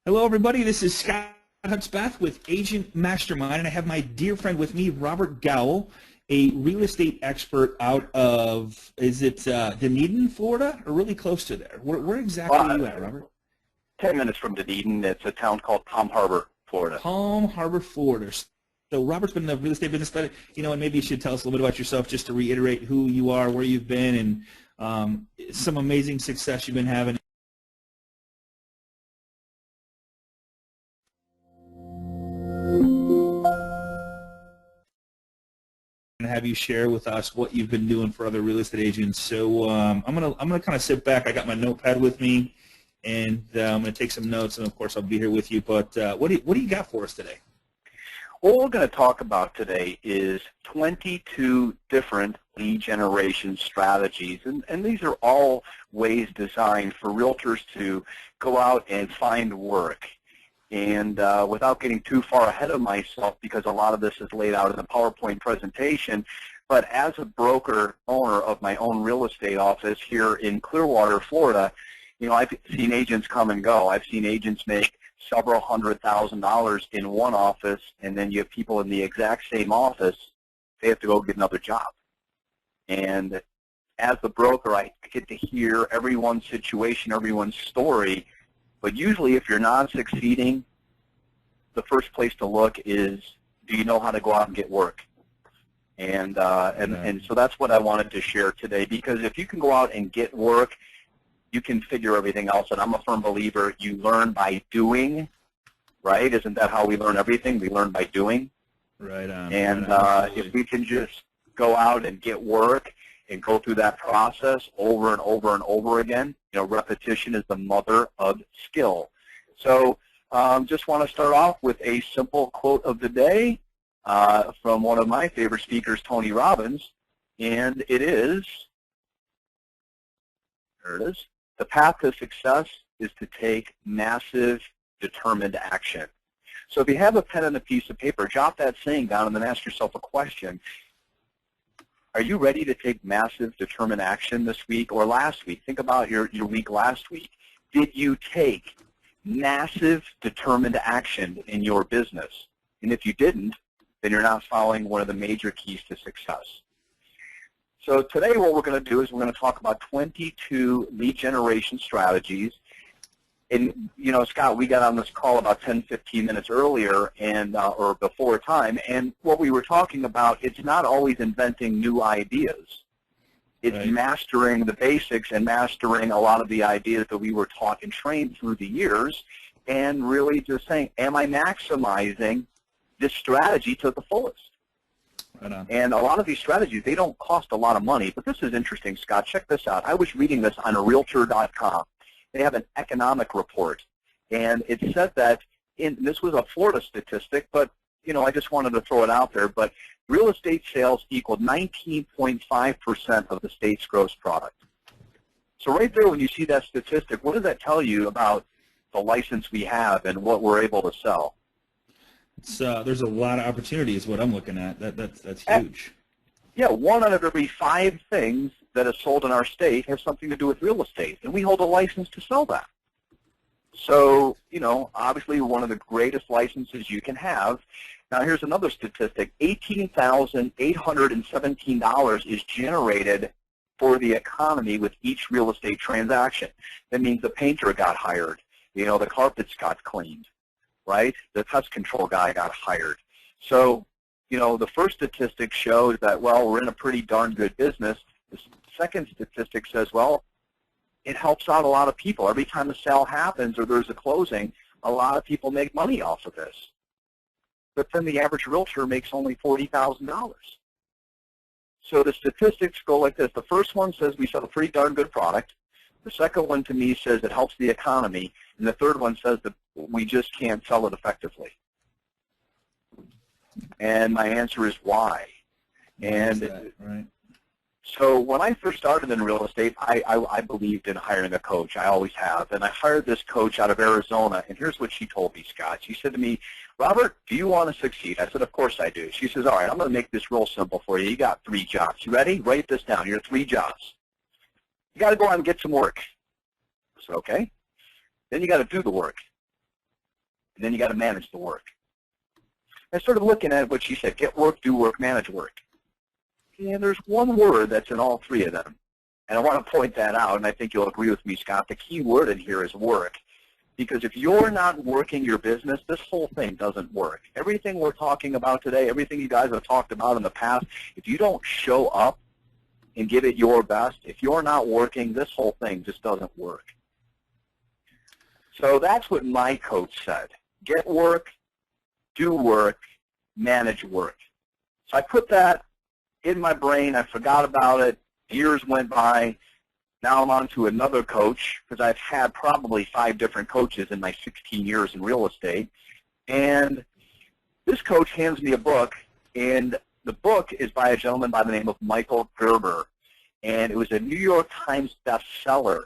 Hello, everybody. This is Scott Hutzbath with Agent Mastermind, and I have my dear friend with me, Robert Gowell, a real estate expert out of, is it Dunedin, Florida, or really close to there? Where exactly are you at, Robert? 10 minutes from Dunedin. It's a town called Palm Harbor, Florida. Palm Harbor, Florida. So Robert's been in the real estate business, but and maybe you should tell us a little bit about yourself, just to reiterate who you are, where you've been, and some amazing success you've been having. And have you share with us what you've been doing for other real estate agents. So I'm gonna kind of sit back. I got my notepad with me, and I'm gonna take some notes, and of course I'll be here with you. But what do you got for us today? What we're going to talk about today is 22 different lead generation strategies, and these are all ways designed for realtors to go out and find work. And without getting too far ahead of myself, because a lot of this is laid out in the PowerPoint presentation, but as a broker owner of my own real estate office here in Clearwater, Florida, I've seen agents come and go. I've seen agents make several $100,000 in one office, and then you have people in the exact same office, they have to go get another job. And as the broker, I get to hear everyone's situation, everyone's story. But usually if you're not succeeding, the first place to look is, do you know how to go out and get work? And so that's what I wanted to share today, because if you can go out and get work, you can figure everything else. And I'm a firm believer, you learn by doing, right? Isn't that how we learn everything? We learn by doing. Right on. And right on. If we can just go out and get work and go through that process over and over and over again, repetition is the mother of skill. So just want to start off with a simple quote of the day from one of my favorite speakers, Tony Robbins, and it is, there it is, the path to success is to take massive, determined action. So if you have a pen and a piece of paper, jot that saying down and then ask yourself a question. Are you ready to take massive, determined action this week or last week? Think about your week last week. Did you take massive, determined action in your business? And if you didn't, then you're not following one of the major keys to success. So today what we're going to do is we're going to talk about 22 lead generation strategies. And, Scott, we got on this call about 10, 15 minutes earlier and or before time, and what we were talking about, it's not always inventing new ideas. It's right. Mastering the basics and mastering a lot of the ideas that we were taught and trained through the years, and really just saying, am I maximizing this strategy to the fullest? Right on. And a lot of these strategies, they don't cost a lot of money, but this is interesting, Scott. Check this out. I was reading this on Realtor.com. They have an economic report, and it said that, this was a Florida statistic, but I just wanted to throw it out there, but real estate sales equaled 19.5% of the state's gross product. So right there, when you see that statistic, what does that tell you about the license we have and what we're able to sell? There's a lot of opportunity is what I'm looking at. That's huge. Yeah, 1 out of every 5 things that is sold in our state has something to do with real estate, and we hold a license to sell that. So, obviously one of the greatest licenses you can have. Now here's another statistic. $18,817 is generated for the economy with each real estate transaction. That means the painter got hired, the carpets got cleaned, right? The pest control guy got hired. So, the first statistic shows that, well, we're in a pretty darn good business. The second statistic says, well, it helps out a lot of people. Every time a sale happens or there's a closing, a lot of people make money off of this. But then the average realtor makes only $40,000. So the statistics go like this. The first one says we sell a pretty darn good product. The second one to me says it helps the economy. And the third one says that we just can't sell it effectively. And my answer is why. And right. So when I first started in real estate, I believed in hiring a coach. I always have. And I hired this coach out of Arizona. And here's what she told me, Scott. She said to me, Robert, do you want to succeed? I said, of course I do. She says, all right, I'm going to make this real simple for you. You got 3 jobs. You ready? Write this down. Your 3 jobs. You got to go out and get some work. I said, okay. Then you got to do the work. and then you got to manage the work. I started looking at what she said, get work, do work, manage work. And there's one word that's in all three of them. And I want to point that out, and I think you'll agree with me, Scott. The key word in here is work. Because if you're not working your business, this whole thing doesn't work. Everything we're talking about today, everything you guys have talked about in the past, if you don't show up and give it your best, if you're not working, this whole thing just doesn't work. So that's what my coach said. Get work, do work, manage work. So I put that in my brain. I forgot about it. Years went by. Now I'm on to another coach because I've had probably 5 different coaches in my 16 years in real estate. And this coach hands me a book, and the book is by a gentleman by the name of Michael Gerber. And it was a New York Times bestseller.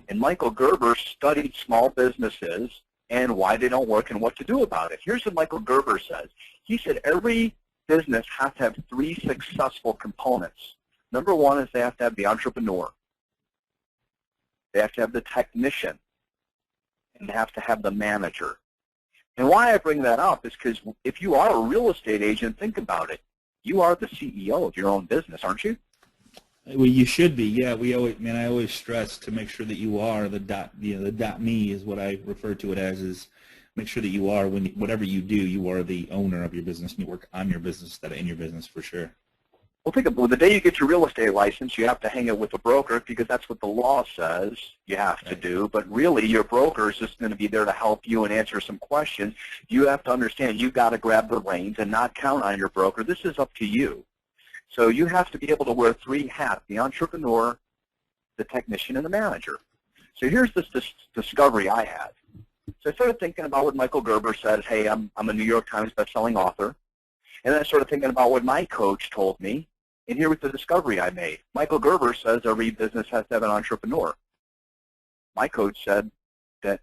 And Michael Gerber studied small businesses and why they don't work and what to do about it. Here's what Michael Gerber says. He said every business has to have 3 successful components. Number 1 is they have to have the entrepreneur. They have to have the technician, and they have to have the manager. And why I bring that up is because if you are a real estate agent, think about it. You are the CEO of your own business, aren't you? Well, you should be. Yeah, I always stress to make sure that you are the dot me is what I refer to it as, is make sure that you are, whatever you do, you are the owner of your business, and you work on your business instead of in your business for sure. Well, think about it. The day you get your real estate license, you have to hang it with a broker because that's what the law says you have to do. But really, your broker is just going to be there to help you and answer some questions. You have to understand you've got to grab the reins and not count on your broker. This is up to you. So you have to be able to wear 3 hats, the entrepreneur, the technician, and the manager. So here's this discovery I had. So I started thinking about what Michael Gerber says, hey, I'm a New York Times bestselling author. And then I started thinking about what my coach told me. And here was the discovery I made. Michael Gerber says every business has to have an entrepreneur. My coach said that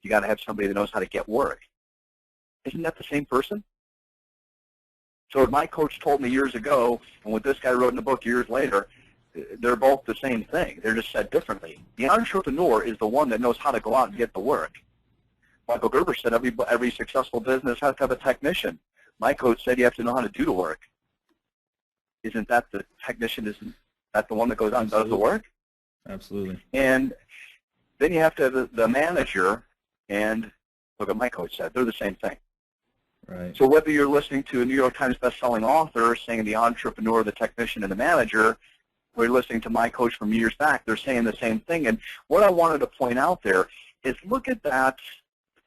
you got to have somebody that knows how to get work. Isn't that the same person? So what my coach told me years ago, and what this guy wrote in the book years later, they're both the same thing. They're just said differently. The entrepreneur is the one that knows how to go out and get the work. Michael Gerber said every successful business has to have a technician. My coach said you have to know how to do the work. Isn't that the technician? Isn't that the one that goes out and does the work? Absolutely. And then you have to have the manager, and look what my coach said. They're the same thing. Right. So whether you're listening to a New York Times bestselling author saying the entrepreneur, the technician, and the manager, or you're listening to my coach from years back, they're saying the same thing. And what I wanted to point out there is look at that,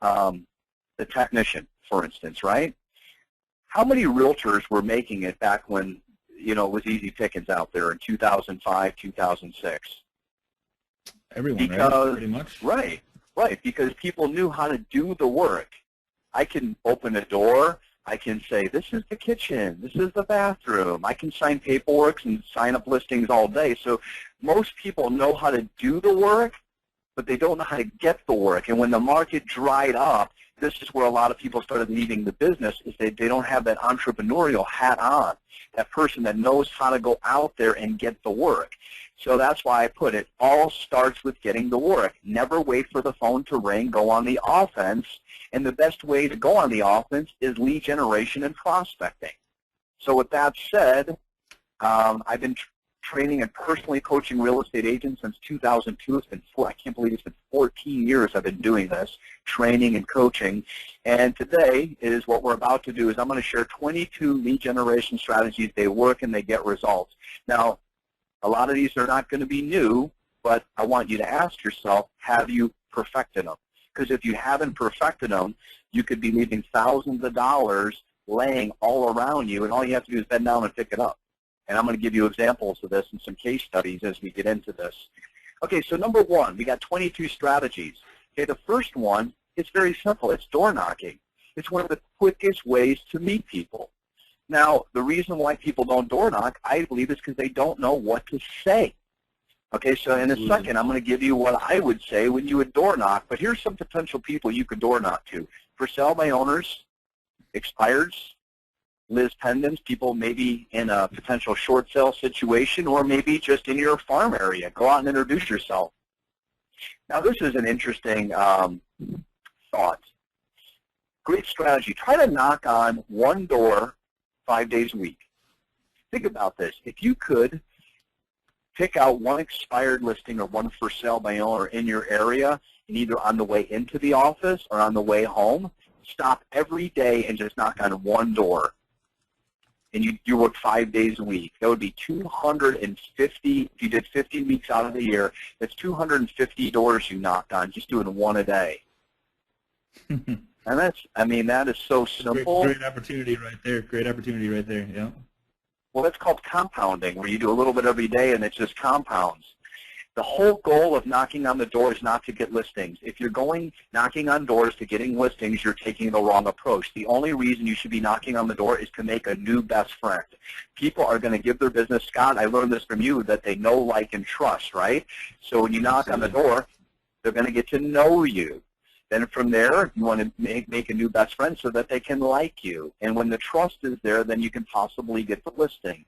the technician, for instance, right? How many realtors were making it back when, it was easy pickings out there in 2005, 2006? Everyone, right? Pretty much. Right, because people knew how to do the work. I can open a door. I can say, this is the kitchen. This is the bathroom. I can sign paperwork and sign up listings all day. So most people know how to do the work, but they don't know how to get the work. And when the market dried up, this is where a lot of people started leaving the business, is they don't have that entrepreneurial hat on, that person that knows how to go out there and get the work. So that's why I put it, all starts with getting the work. Never wait for the phone to ring. Go on the offense. And the best way to go on the offense is lead generation and prospecting. So with that said, I've been training and personally coaching real estate agents since 2002. I can't believe it's been 14 years I've been doing this, training and coaching. And today is what we're about to do is I'm going to share 22 lead generation strategies. They work and they get results. Now, a lot of these are not going to be new, but I want you to ask yourself, have you perfected them? Because if you haven't perfected them, you could be leaving thousands of dollars laying all around you, and all you have to do is bend down and pick it up. And I'm going to give you examples of this and some case studies as we get into this. Okay, so number 1, we got 22 strategies. Okay, the first one is very simple. It's door knocking. It's one of the quickest ways to meet people. Now, the reason why people don't door knock, I believe, is because they don't know what to say. Okay, so in a second, I'm going to give you what I would say when you would door knock, but here's some potential people you could door knock to. For sale by owners, expireds, Liz Pendens, people maybe in a potential short sale situation, or maybe just in your farm area. Go out and introduce yourself. Now, this is an interesting thought. great strategy. Try to knock on one door 5 days a week. Think about this. If you could pick out one expired listing or one for sale by owner in your area, and either on the way into the office or on the way home, stop every day and just knock on one door. And you work 5 days a week. That would be 250, if you did 50 weeks out of the year, that's 250 doors you knocked on, just doing one a day. And that's, I mean, that is so simple. Great opportunity right there. Great opportunity right there, yeah. Well, that's called compounding, where you do a little bit every day and it just compounds. The whole goal of knocking on the door is not to get listings. If you're going knocking on doors to getting listings, you're taking the wrong approach. The only reason you should be knocking on the door is to make a new best friend. People are going to give their business, Scott, I learned this from you, that they know, like, and trust, right? So when you knock on the door, they're going to get to know you. Then from there, you want to make a new best friend so that they can like you. And when the trust is there, then you can possibly get the listing.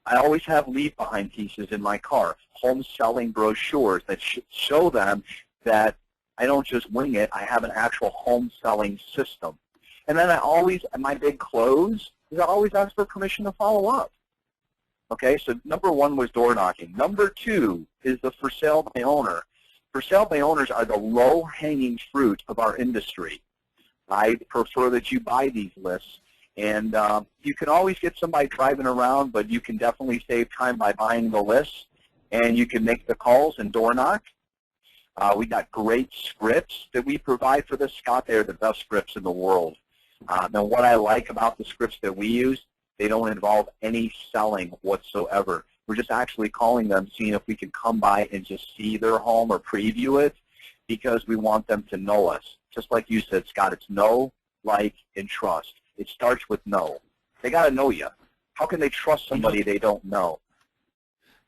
I always have leave-behind pieces in my car, home selling brochures that show them that I don't just wing it, I have an actual home selling system. And then I always, my big close is I always ask for permission to follow up. Okay, so number one was door knocking. Number two is the for sale by owner. For sale by owners are the low-hanging fruit of our industry. I prefer that you buy these lists. And you can always get somebody driving around, but you can definitely save time by buying the list, and you can make the calls and door knock. We got great scripts that we provide for this, Scott. They're the best scripts in the world. Now, what I like about the scripts that we use, they don't involve any selling whatsoever. We're just actually calling them, seeing if we can come by and just see their home or preview it, because we want them to know us. Just like you said, Scott, it's know, like, and trust. It starts with know. They got to know you. How can they trust somebody they don't know?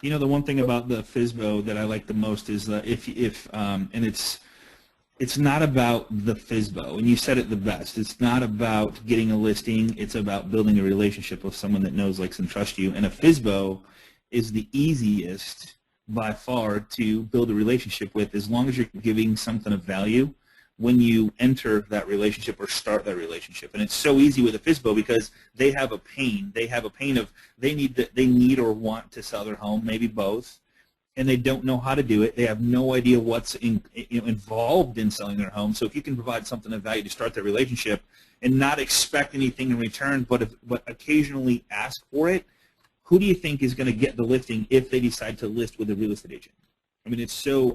You know, the one thing about the FSBO that I like the most is that and it's not about the FSBO, and you said it the best. It's not about getting a listing. It's about building a relationship with someone that knows, likes, and trusts you. And a FSBO is the easiest by far to build a relationship with, as long as you're giving something of value when you enter that relationship or start that relationship. And it's so easy with a FSBO because they have a pain. They have a pain of they need or want to sell their home, maybe both, and they don't know how to do it. They have no idea what's involved in selling their home. So if you can provide something of value to start that relationship and not expect anything in return, but occasionally ask for it, who do you think is going to get the listing if they decide to list with a real estate agent? I mean,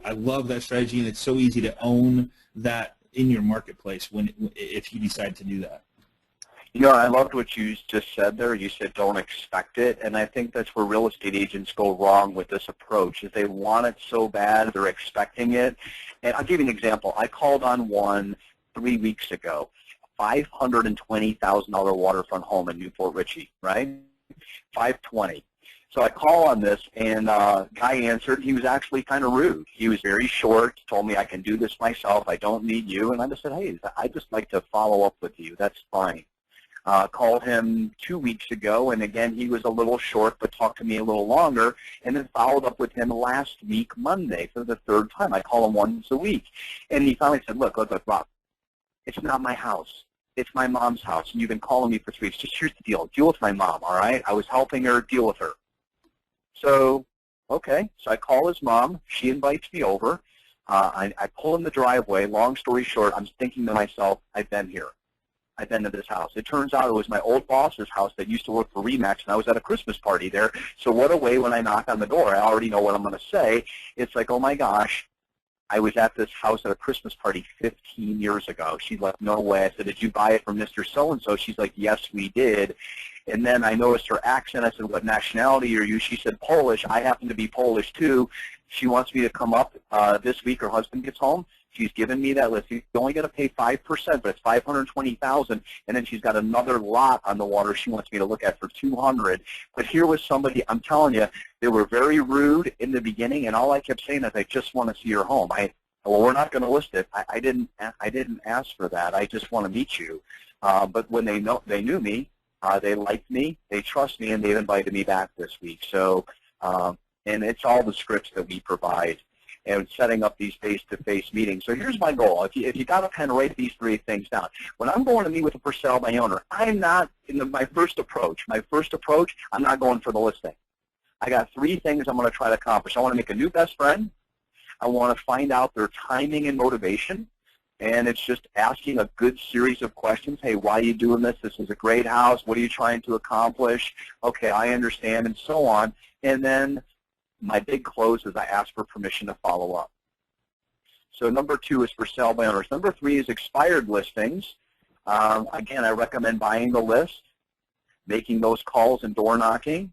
I love that strategy, and it's so easy to own that in your marketplace if you decide to do that. You know, I loved what you just said there. You said don't expect it, and I think that's where real estate agents go wrong with this approach, is they want it so bad, they're expecting it. And I'll give you an example. I called on one 3 weeks ago, $520,000 waterfront home in Newport Richey, right? 520. So I call on this, and guy answered. He was actually kind of rude. He was very short, told me I can do this myself, I don't need you. And I just said, hey, I'd just like to follow up with you. That's fine. Called him 2 weeks ago, and again, he was a little short, but talked to me a little longer, and then followed up with him last week, Monday, for the third time. I call him once a week. And he finally said, look, Rob, it's not my house. It's my mom's house, and you've been calling me for 3 weeks. Just here's the deal. Deal with my mom, all right? I was helping her. Deal with her. So, okay. So I call his mom. She invites me over. I pull in the driveway. Long story short, I'm thinking to myself, I've been here. I've been to this house. It turns out it was my old boss's house that used to work for RE/MAX, and I was at a Christmas party there. So what a way when I knock on the door. I already know what I'm going to say. It's like, oh, my gosh. I was at this house at a Christmas party 15 years ago. She's like, no way. I said, did you buy it from Mr. So-and-so? She's like, yes, we did. And then I noticed her accent. I said, what nationality are you? She said, Polish. I happen to be Polish, too. She wants me to come up this week. Her husband gets home. She's given me that list. She's only going to pay 5%, but it's $520,000. And then she's got another lot on the water she wants me to look at for $200,000. But here was somebody, I'm telling you, they were very rude in the beginning, and all I kept saying is, I just want to see your home. Well, we're not going to list it. I didn't ask for that. I just want to meet you. But when they knew me, they liked me, they trust me, and they've invited me back this week. So, and it's all the scripts that we provide. and setting up these face-to-face meetings. So here's my goal. If you got a pen, write these 3 things down. When I'm going to meet with a for sale by owner, I'm not in my first approach. I'm not going for the listing. I got 3 things I'm going to try to accomplish. I want to make a new best friend. I want to find out their timing and motivation. And it's just asking a good series of questions. Hey, why are you doing this? This is a great house. What are you trying to accomplish? Okay, I understand, and so on. And then my big close is I ask for permission to follow up. So number 2 is for sale by owners. Number 3 is expired listings. Again, I recommend buying the list, making those calls and door knocking.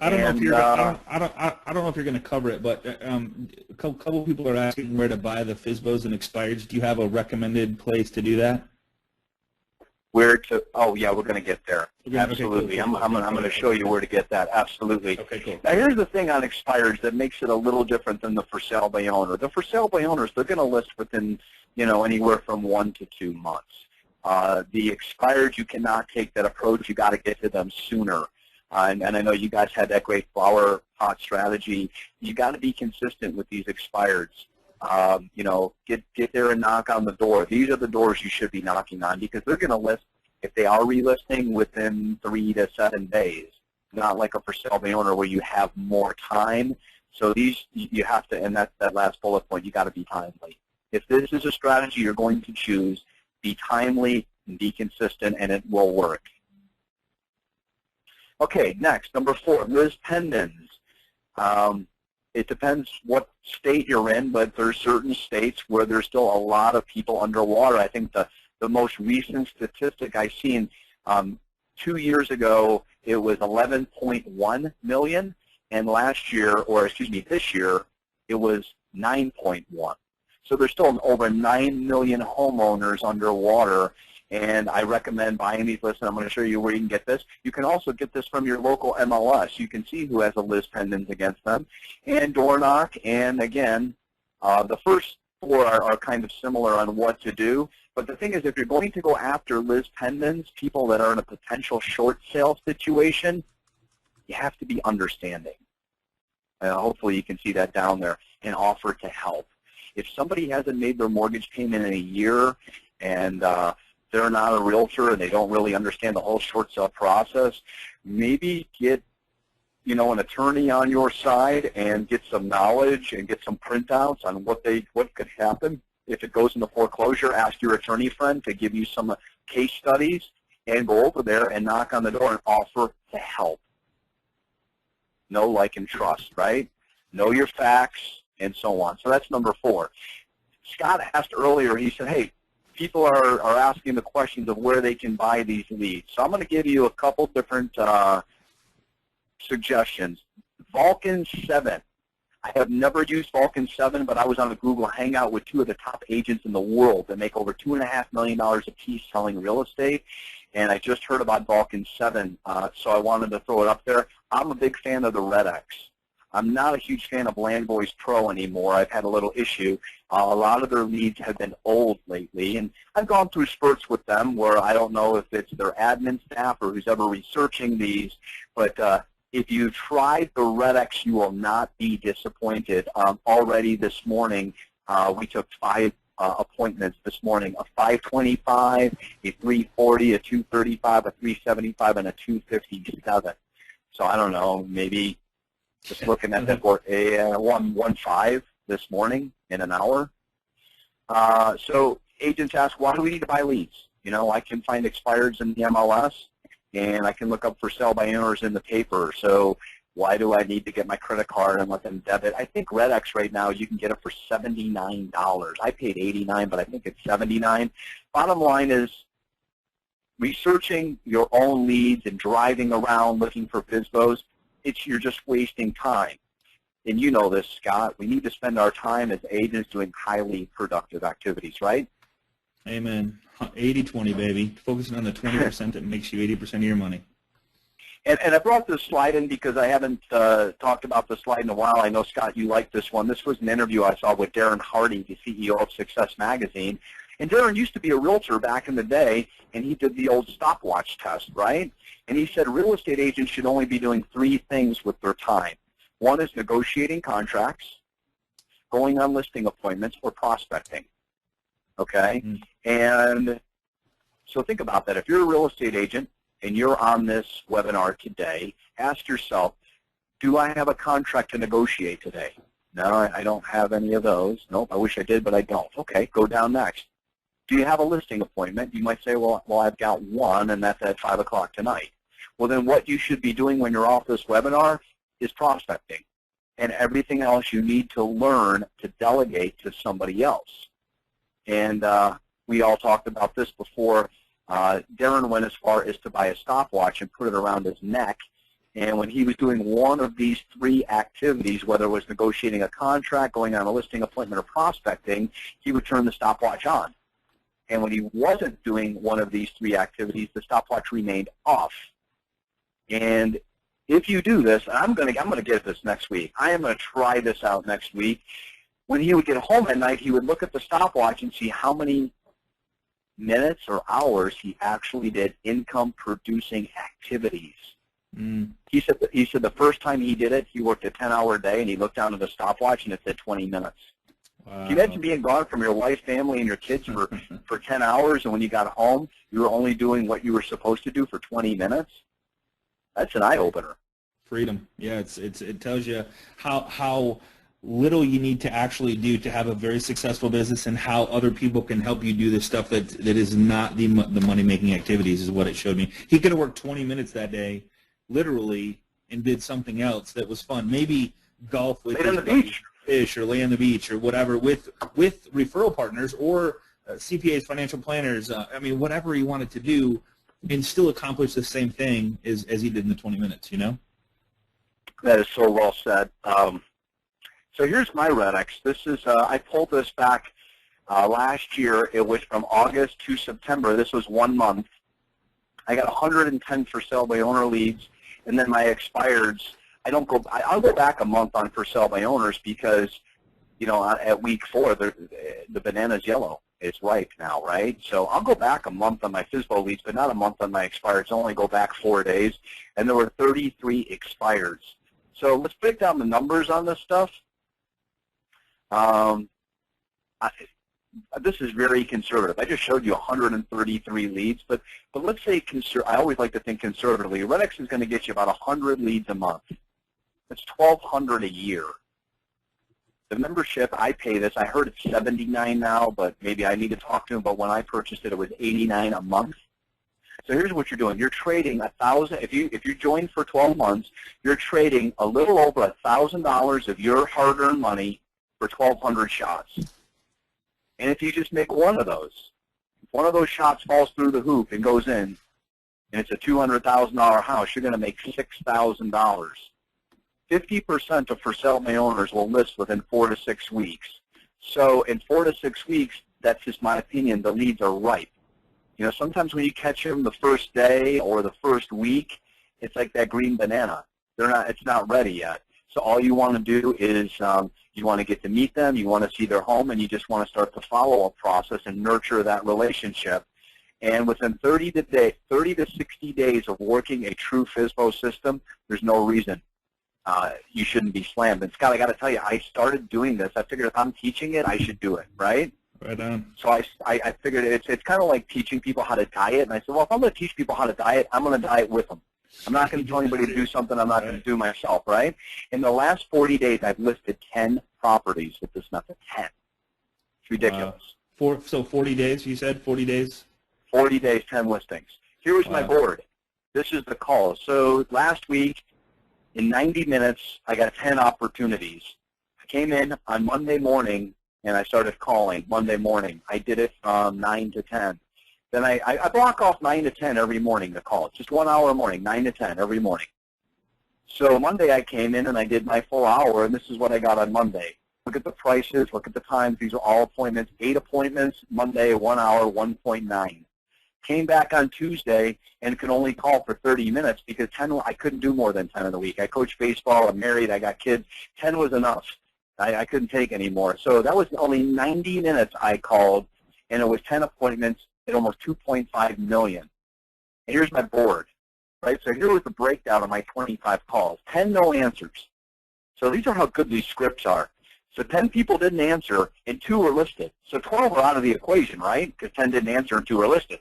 I don't know if you're. I don't know if you're going to cover it, but a couple people are asking where to buy the FSBOs and expireds. Do you have a recommended place to do that? Where to? Oh yeah, we're going to get there. Okay, Absolutely. Okay, cool. I'm going to show you where to get that. Absolutely. Okay, cool. Now here's the thing on expireds that makes it a little different than the for sale by owner. The for sale by owners, they're going to list within anywhere from 1 to 2 months. The expireds, you cannot take that approach. You got to get to them sooner. And I know you guys had that great flower pot strategy. You got to be consistent with these expireds. Get there and knock on the door. These are the doors you should be knocking on because they're going to list, if they are relisting, within 3 to 7 days. Not like a for sale by owner where you have more time. So these, you have to, and that's that last bullet point, you got to be timely. If this is a strategy you're going to choose, be timely and be consistent, and it will work. Okay, next, number 4, Liz Pendens. It depends what state you're in, but there's certain states where there's still a lot of people underwater. I think the most recent statistic I've seen, 2 years ago, it was 11.1 million, and last year, or excuse me, this year, it was 9.1. So there's still over 9 million homeowners underwater. And I recommend buying these lists, and I'm going to show you where you can get this. You can also get this from your local MLS. You can see who has a Liz Pendens against them. And door knock, and again, the first 4 are kind of similar on what to do. But the thing is, if you're going to go after Liz Pendens, people that are in a potential short sale situation, you have to be understanding. Hopefully you can see that down there, and offer to help. If somebody hasn't made their mortgage payment in a year, and they're not a realtor and they don't really understand the whole short sale process, maybe get an attorney on your side and get some knowledge and get some printouts on what could happen. If it goes into foreclosure, ask your attorney friend to give you some case studies and go over there and knock on the door and offer to help. Know, like, and trust, right? Know your facts and so on. So that's number 4. Scott asked earlier, he said, hey, people are asking the questions of where they can buy these leads. So I'm going to give you a couple different suggestions. Vulcan 7. I have never used Vulcan 7, but I was on a Google Hangout with 2 of the top agents in the world that make over $2.5 million a piece selling real estate. And I just heard about Vulcan 7, so I wanted to throw it up there. I'm a big fan of the Red X. I'm not a huge fan of Landboys Pro anymore. I've had a little issue. A lot of their leads have been old lately, and I've gone through spurts with them where I don't know if it's their admin staff or who's ever researching these, but if you tried the Red X, you will not be disappointed. Already this morning, we took 5 appointments this morning, a 525, a 340, a 235, a 375, and a 257. So I don't know, maybe just looking at that for a 115 this morning in an hour. So agents ask, why do we need to buy leads? I can find expireds in the MLS, and I can look up for sale by owners in the paper. So why do I need to get my credit card and let them debit? I think Red X right now, you can get it for $79. I paid $89, but I think it's $79. Bottom line is, researching your own leads and driving around looking for FSBOs, you're just wasting time. And you know this, Scott. We need to spend our time as agents doing highly productive activities, right? Amen. 80-20, baby. Focusing on the 20% that makes you 80% of your money. And I brought this slide in because I haven't talked about this slide in a while. I know, Scott, you like this one. This was an interview I saw with Darren Hardy, the CEO of Success Magazine. And Darren used to be a realtor back in the day, and he did the old stopwatch test, right? And he said real estate agents should only be doing 3 things with their time. 1 is negotiating contracts. going on listing appointments, or prospecting. Okay? And so think about that. If you're a real estate agent and you're on this webinar today, ask yourself, do I have a contract to negotiate today? No, I don't have any of those. Nope, I wish I did, but I don't. Okay, go down next. Do you have a listing appointment? You might say, well, I've got one, and that's at 5 o'clock tonight. Well, then what you should be doing when you're off this webinar is prospecting, and everything else you need to learn to delegate to somebody else. And we all talked about this before. Darren went as far as to buy a stopwatch and put it around his neck. And when he was doing one of these 3 activities, whether it was negotiating a contract, going on a listing appointment, or prospecting, he would turn the stopwatch on. And when he wasn't doing one of these 3 activities, the stopwatch remained off. And if you do this, I'm going to get this next week. I am going to try this out next week. When he would get home at night, he would look at the stopwatch and see how many minutes or hours he actually did income-producing activities. He said the first time he did it, he worked a 10-hour day, and he looked down at the stopwatch, and it said 20 minutes. Wow. Can you imagine being gone from your wife, family, and your kids for 10 hours, and when you got home, you were only doing what you were supposed to do for 20 minutes? That's an eye-opener. Freedom. Yeah, it tells you how little you need to actually do to have a very successful business, and how other people can help you do the stuff that is not the money-making activities, is what it showed me. He could have worked 20 minutes that day, literally, and did something else that was fun. Maybe golf with Lay on the beach. Fish, or lay on the beach, or whatever, with referral partners, or CPAs, financial planners. I mean, whatever he wanted to do, and still accomplish the same thing as he did in the 20 minutes, you know? That is so well said. So here's my Red-X. This is, I pulled this back last year. It was from August to September. This was 1 month. I got 110 for sale by owner leads, and then my expireds. I'll go back a month on for sale by owners because, you know, at week 4, the banana's yellow. It's ripe now, right? So I'll go back a month on my FSBO leads, but not a month on my expireds. I'll only go back 4 days, and there were 33 expireds. So let's break down the numbers on this stuff. This is very conservative. I just showed you 133 leads, but let's say I always like to think conservatively. Red-X is going to get you about 100 leads a month. That's 1,200 a year. The membership, I pay this. I heard it's $79 now, but maybe I need to talk to him. But when I purchased it, it was $89 a month. So here's what you're doing. You're trading 1,000. If you join for 12 months, you're trading a little over $1,000 of your hard-earned money for 1,200 shots. And if you just make one of those, if one of those shots falls through the hoop and goes in, and it's a $200,000 house, you're going to make $6,000. 50% of for sale by owners will list within 4 to 6 weeks. So in 4 to 6 weeks, that's just my opinion, the leads are ripe. You know, sometimes when you catch them the first day or the first week, it's like that green banana. It's not ready yet. So all you want to do is you want to get to meet them, you want to see their home, and you just want to start the follow-up process and nurture that relationship. And within 30 to 60 days of working a true FSBO system, there's no reason you shouldn't be slammed. And Scott, I got to tell you, I started doing this. I figured if I'm teaching it, I should do it, right? Right on. So I figured it's kind of like teaching people how to diet. And I said, well, if I'm going to teach people how to diet, I'm going to diet with them. I'm not going to tell anybody to do something I'm not going to do myself, right? In the last 40 days, I've listed 10 properties with this method. 10. It's ridiculous. So 40 days, you said? 40 days? 40 days, 10 listings. Here was my board. This is the call. So last week, in 90 minutes, I got 10 opportunities. I came in on Monday morning, and I started calling Monday morning. I did it from 9 to 10. Then I block off 9 to 10 every morning to call. Just 1 hour a morning, 9 to 10 every morning. So Monday I came in and I did my full hour, and this is what I got on Monday. Look at the prices, look at the times. These are all appointments. 8 appointments, Monday, 1 hour, 1.9. Came back on Tuesday and could only call for 30 minutes because I couldn't do more than 10 in a week. I coach baseball, I'm married, I got kids. 10 was enough. I couldn't take any more. So that was only 90 minutes I called, and it was 10 appointments at almost 2.5 million. And here's my board, right? So here was the breakdown of my 25 calls. 10 no answers. So these are how good these scripts are. So 10 people didn't answer, and 2 were listed. So 12 are out of the equation, right? Because 10 didn't answer and 2 were listed.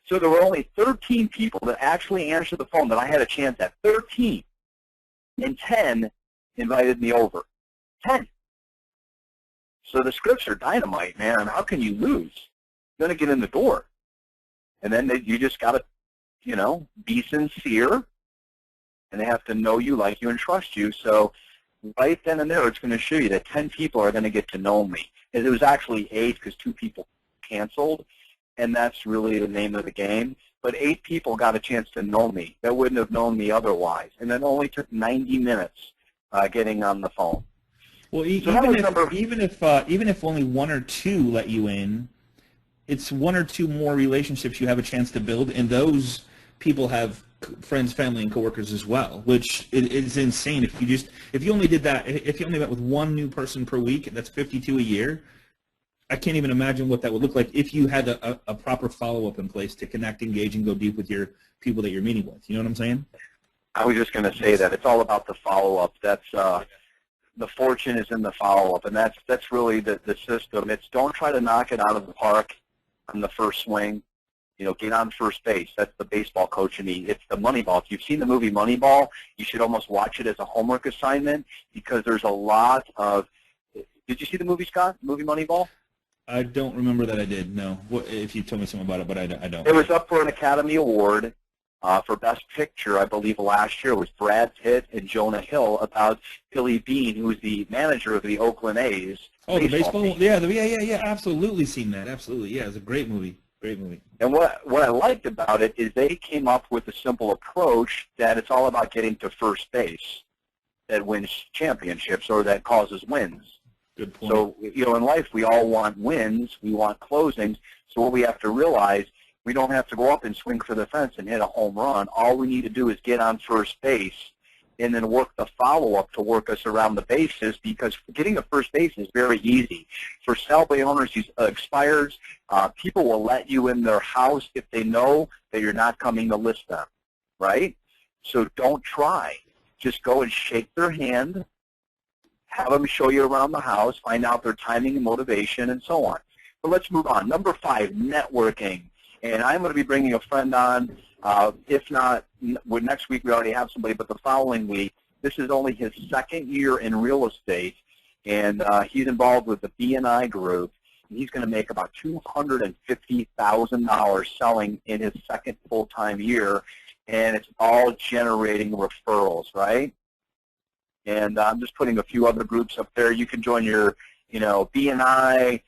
So there were only 13 people that actually answered the phone that I had a chance at. 13. And 10 invited me over. 10. So the scripts are dynamite, man. How can you lose? You're going to get in the door. And then you just got to, you know, be sincere. And they have to know you, like you, and trust you. So right then and there, it's going to show you that 10 people are going to get to know me. And it was actually 8 because 2 people canceled. And that's really the name of the game. But 8 people got a chance to know me that wouldn't have known me otherwise. And it only took 90 minutes getting on the phone. Well, So even if only 1 or 2 let you in, it's 1 or 2 more relationships you have a chance to build, and those people have friends, family, and coworkers as well, which is insane. If you only met with 1 new person per week, that's 52 a year. I can't even imagine what that would look like if you had a proper follow-up in place to connect, engage, and go deep with your people that you're meeting with. You know what I'm saying? I was just going to say that. It's all about the follow-up. That's the fortune is in the follow-up, and that's really the system. It's don't try to knock it out of the park on the first swing. You know, get on first base. That's the baseball coach in me. It's the Moneyball. If you've seen the movie Moneyball, you should almost watch it as a homework assignment because there's a lot of – did you see the movie, Scott, the movie Moneyball? I don't remember that I did, no. If you told me something about it, but I don't. It was up for an Academy Award for Best Picture, I believe, last year. It was Brad Pitt and Jonah Hill about Billy Beane, who was the manager of the Oakland A's. Oh, the baseball? Team. Yeah, absolutely seen that. Absolutely, yeah, it was a great movie. Great movie. And what I liked about it is they came up with a simple approach that it's all about getting to first base that wins championships or that causes wins. Good point. So, you know, in life, we all want wins. We want closings. So what we have to realize, we don't have to go up and swing for the fence and hit a home run. All we need to do is get on first base and then work the follow-up to work us around the bases because getting a first base is very easy. For sale by owners who expires, people will let you in their house if they know that you're not coming to list them, right? So don't try. Just go and shake their hand, have them show you around the house, find out their timing and motivation, and so on. But let's move on. Number 5, networking. And I'm going to be bringing a friend on. If not, next week we already have somebody, but the following week. This is only his 2nd year in real estate, and he's involved with the BNI Group. He's going to make about $250,000 selling in his 2nd full-time year, and it's all generating referrals, right? And I'm just putting a few other groups up there. You can join your, you know, BNI.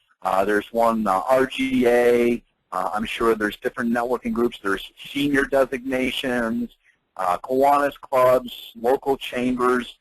There's one RGA. I'm sure there's different networking groups. There's senior designations, Kiwanis clubs, local chambers,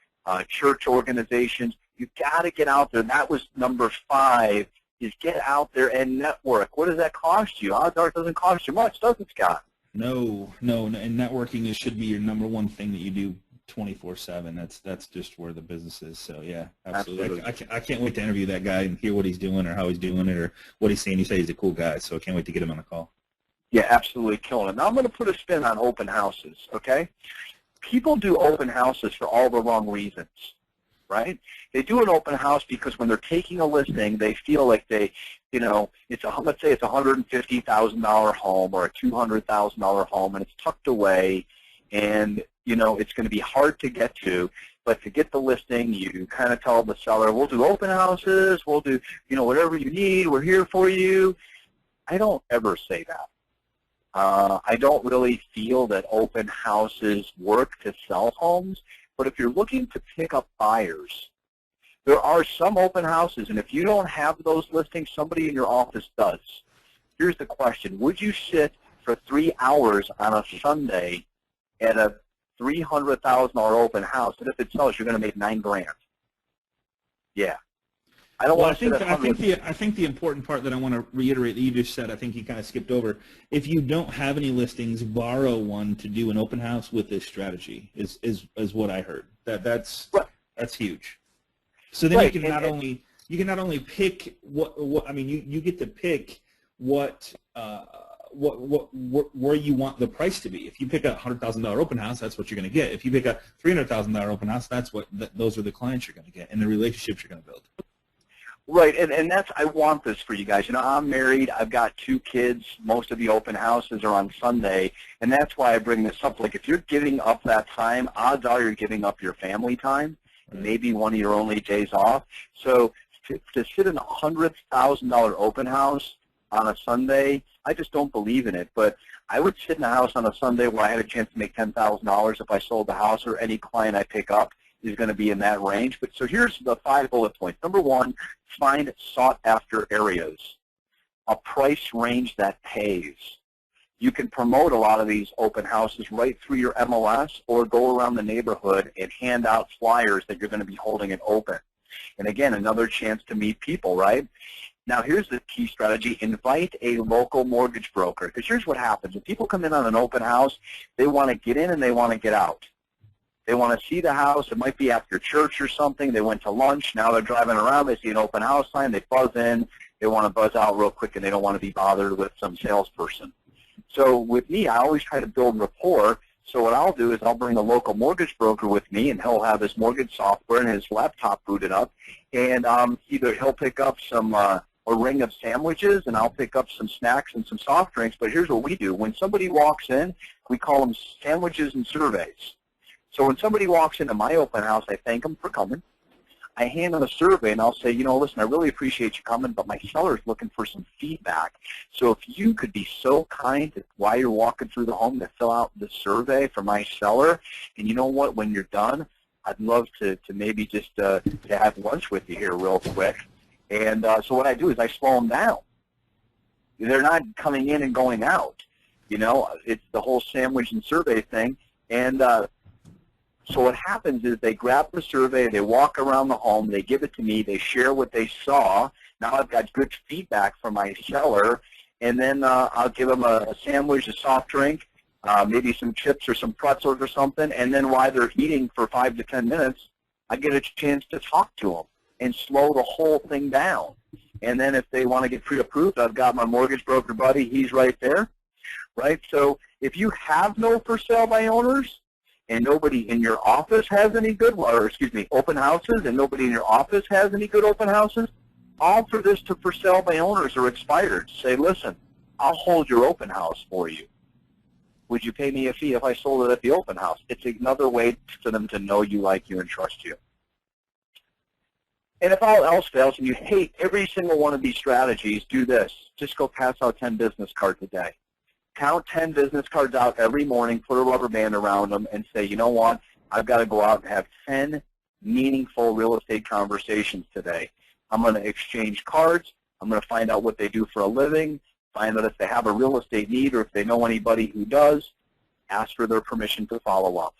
church organizations. You've got to get out there. That was number 5, is get out there and network. What does that cost you? Odds are it doesn't cost you much, does it, Scott? No. And networking should be your number 1 thing that you do 24/7. That's just where the business is. So yeah, absolutely. I can't wait to interview that guy and hear what he's doing or how he's doing it or what he's saying. He says he's a cool guy, so I can't wait to get him on the call. Yeah, absolutely killing it. Now I'm going to put a spin on open houses. Okay, people do open houses for all the wrong reasons, right? They do an open house because when they're taking a listing, they feel like they, you know, let's say it's a $150,000 home or a $200,000 home, and it's tucked away, and you know, it's going to be hard to get to, but to get the listing, you kind of tell the seller, we'll do open houses, we'll do, you know, whatever you need, we're here for you. I don't ever say that. I don't really feel that open houses work to sell homes, but if you're looking to pick up buyers, there are some open houses, and if you don't have those listings, somebody in your office does. Here's the question. Would you sit for 3 hours on a Sunday at a $300,000 open house, and if it sells, you're going to make $9 grand. Yeah, I don't want to. I think the important part that I want to reiterate that you just said, I think you kind of skipped over. If you don't have any listings, borrow one to do an open house with this strategy. Is what I heard. That's huge. So then you can not only pick what I mean. You get to pick what where you want the price to be. If you pick a $100,000 open house, that's what you're going to get. If you pick a $300,000 open house, those are the clients you're going to get and the relationships you're going to build. Right, and that's, I want this for you guys. You know, I'm married, I've got 2 kids, most of the open houses are on Sunday, and that's why I bring this up. Like, if you're giving up that time, odds are you're giving up your family time, maybe one of your only days off. So to sit in a $100,000 open house on a Sunday, I just don't believe in it. But I would sit in a house on a Sunday where I had a chance to make $10,000 if I sold the house, or any client I pick up is going to be in that range. But so here's the 5 bullet points. Number 1, find sought-after areas, a price range that pays. You can promote a lot of these open houses right through your MLS, or go around the neighborhood and hand out flyers that you're going to be holding it open. And again, another chance to meet people, right? Now, here's the key strategy. Invite a local mortgage broker. Because here's what happens. When people come in on an open house, they want to get in and they want to get out. They want to see the house. It might be after church or something. They went to lunch. Now they're driving around. They see an open house sign. They buzz in. They want to buzz out real quick, and they don't want to be bothered with some salesperson. So with me, I always try to build rapport. So what I'll do is I'll bring a local mortgage broker with me, and he'll have his mortgage software and his laptop booted up. And either he'll pick up some a ring of sandwiches, and I'll pick up some snacks and some soft drinks. But here's what we do. When somebody walks in, we call them sandwiches and surveys. So when somebody walks into my open house, I thank them for coming. I hand them a survey, and I'll say, you know, listen, I really appreciate you coming, but my seller's looking for some feedback. So if you could be so kind to, while you're walking through the home, to fill out the survey for my seller. And you know what, when you're done, I'd love to maybe just to have lunch with you here real quick. And so what I do is I slow them down. They're not coming in and going out. You know, it's the whole sandwich and survey thing. And so what happens is they grab the survey, they walk around the home, they give it to me, they share what they saw. Now I've got good feedback from my seller, and then I'll give them a sandwich, a soft drink, maybe some chips or some pretzels or something, and then while they're eating for 5 to 10 minutes, I get a chance to talk to them and slow the whole thing down. And then if they want to get pre-approved, I've got my mortgage broker buddy, he's right there, right? So if you have no for sale by owners, and nobody in your office has any good, or excuse me, open houses, and nobody in your office has any good open houses, offer this to for sale by owners or expired. Say, listen, I'll hold your open house for you. Would you pay me a fee if I sold it at the open house? It's another way for them to know you, like you, and trust you. And if all else fails and you hate every single one of these strategies, do this. Just go pass out 10 business cards a day. Count 10 business cards out every morning, put a rubber band around them, and say, you know what, I've got to go out and have 10 meaningful real estate conversations today. I'm going to exchange cards. I'm going to find out what they do for a living, find out if they have a real estate need, or if they know anybody who does, ask for their permission to follow up.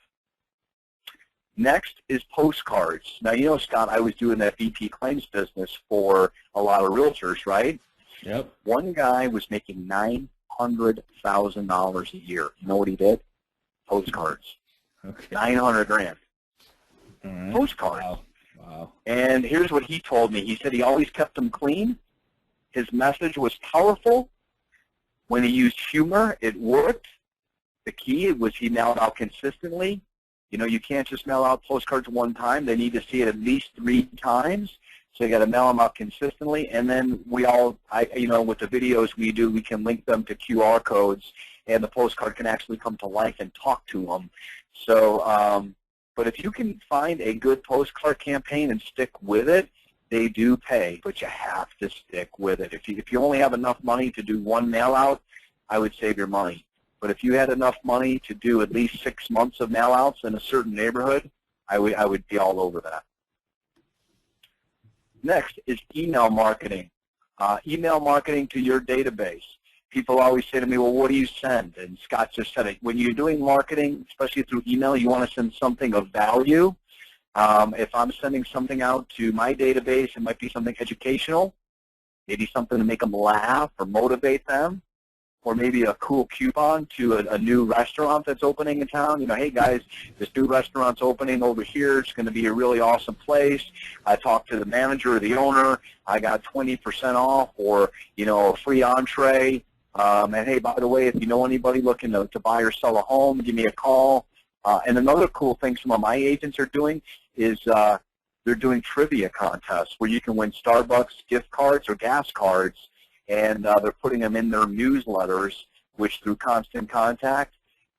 Next is postcards. Now, you know, Scott, I was doing that VP claims business for a lot of realtors, right? Yep. One guy was making $900,000 a year. You know what he did? Postcards. Okay. 900 grand. All right. Postcards. Wow. Wow. And here's what he told me. He said he always kept them clean. His message was powerful. When he used humor, it worked. The key was he mailed out consistently. You know, you can't just mail out postcards one time. They need to see it at least 3 times. So you got to mail them out consistently, and then we all, you know, with the videos we do, we can link them to QR codes, and the postcard can actually come to life and talk to them. So, but if you can find a good postcard campaign and stick with it, they do pay, but you have to stick with it. If you only have enough money to do 1 mail out, I would save your money. But if you had enough money to do at least 6 months of mail outs in a certain neighborhood, I would be all over that. Next is email marketing. Email marketing to your database. People always say to me, well, what do you send? And Scott just said it. When you're doing marketing, especially through email, you want to send something of value. If I'm sending something out to my database, it might be something educational, maybe something to make them laugh or motivate them, or maybe a cool coupon to a new restaurant that's opening in town. You know, hey guys, this new restaurant's opening over here. It's going to be a really awesome place. I talked to the manager or the owner. I got 20% off, or, you know, a free entree. And hey, by the way, if you know anybody looking to buy or sell a home, give me a call. And another cool thing some of my agents are doing is They're doing trivia contests where you can win Starbucks gift cards or gas cards, and they're putting them in their newsletters, which through Constant Contact,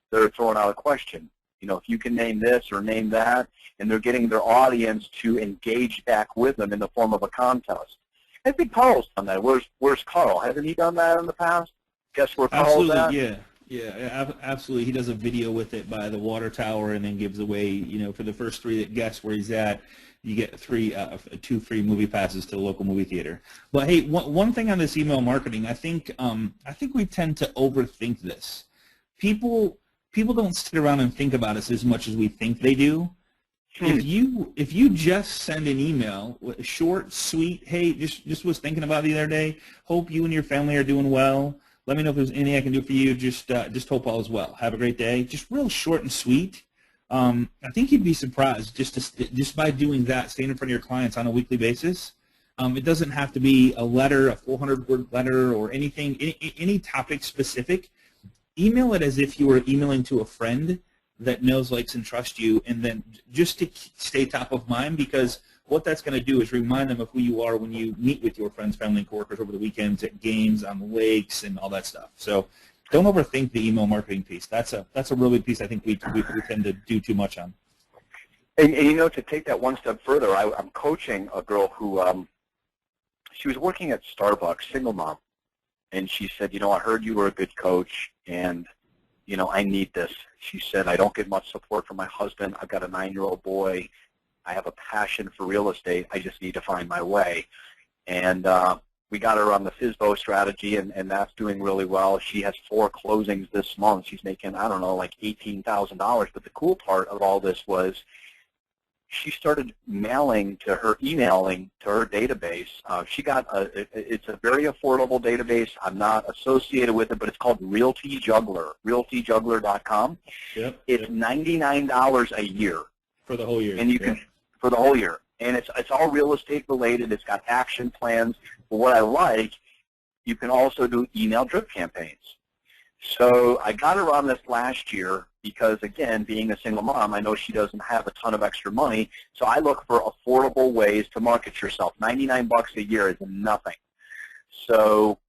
they're throwing out a question. You know, if you can name this or name that, and they're getting their audience to engage back with them in the form of a contest. I think Carl's done that. Where's Carl? Hasn't he done that in the past? Guess where Carl's at? Absolutely, yeah, absolutely. He does a video with it by the water tower, and then gives away, you know, for the first 3 that guess where he's at, you get 2 free movie passes to the local movie theater. But hey, one thing on this email marketing, I think we tend to overthink this. People don't sit around and think about us as much as we think they do. If you just send an email, short, sweet, hey, just was thinking about the other day. Hope you and your family are doing well. Let me know if there's anything I can do for you. Just hope all is well. Have a great day. Just real short and sweet. I think you'd be surprised just by doing that, staying in front of your clients on a weekly basis. It doesn't have to be a letter, a 400-word letter, or anything, any topic specific. Email it as if you were emailing to a friend that knows, likes, and trusts you, and then just to stay top of mind, because what that's going to do is remind them of who you are when you meet with your friends, family, and coworkers over the weekends at games, on the lakes, and all that stuff. So don't overthink the email marketing piece. That's a really big piece I think we tend to do too much on. And you know, to take that one step further, I'm coaching a girl who she was working at Starbucks, single mom, and she said, you know, I heard you were a good coach, and you know, I need this. She said, I don't get much support from my husband. I've got a 9-year-old boy. I have a passion for real estate. I just need to find my way. And we got her on the FSBO strategy, and that's doing really well. She has 4 closings this month. She's making, I don't know, like $18,000. But the cool part of all this was she started emailing to her database. She got it's a very affordable database. I'm not associated with it, but it's called Realty Juggler, realtyjuggler.com. Yep. It's $99 a year. For the whole year. And you can, for the whole year. And it's all real estate related. It's got action plans. But what I like, you can also do email drip campaigns. So I got her on this last year because, again, being a single mom, I know she doesn't have a ton of extra money. So I look for affordable ways to market yourself. $99 a year is nothing. So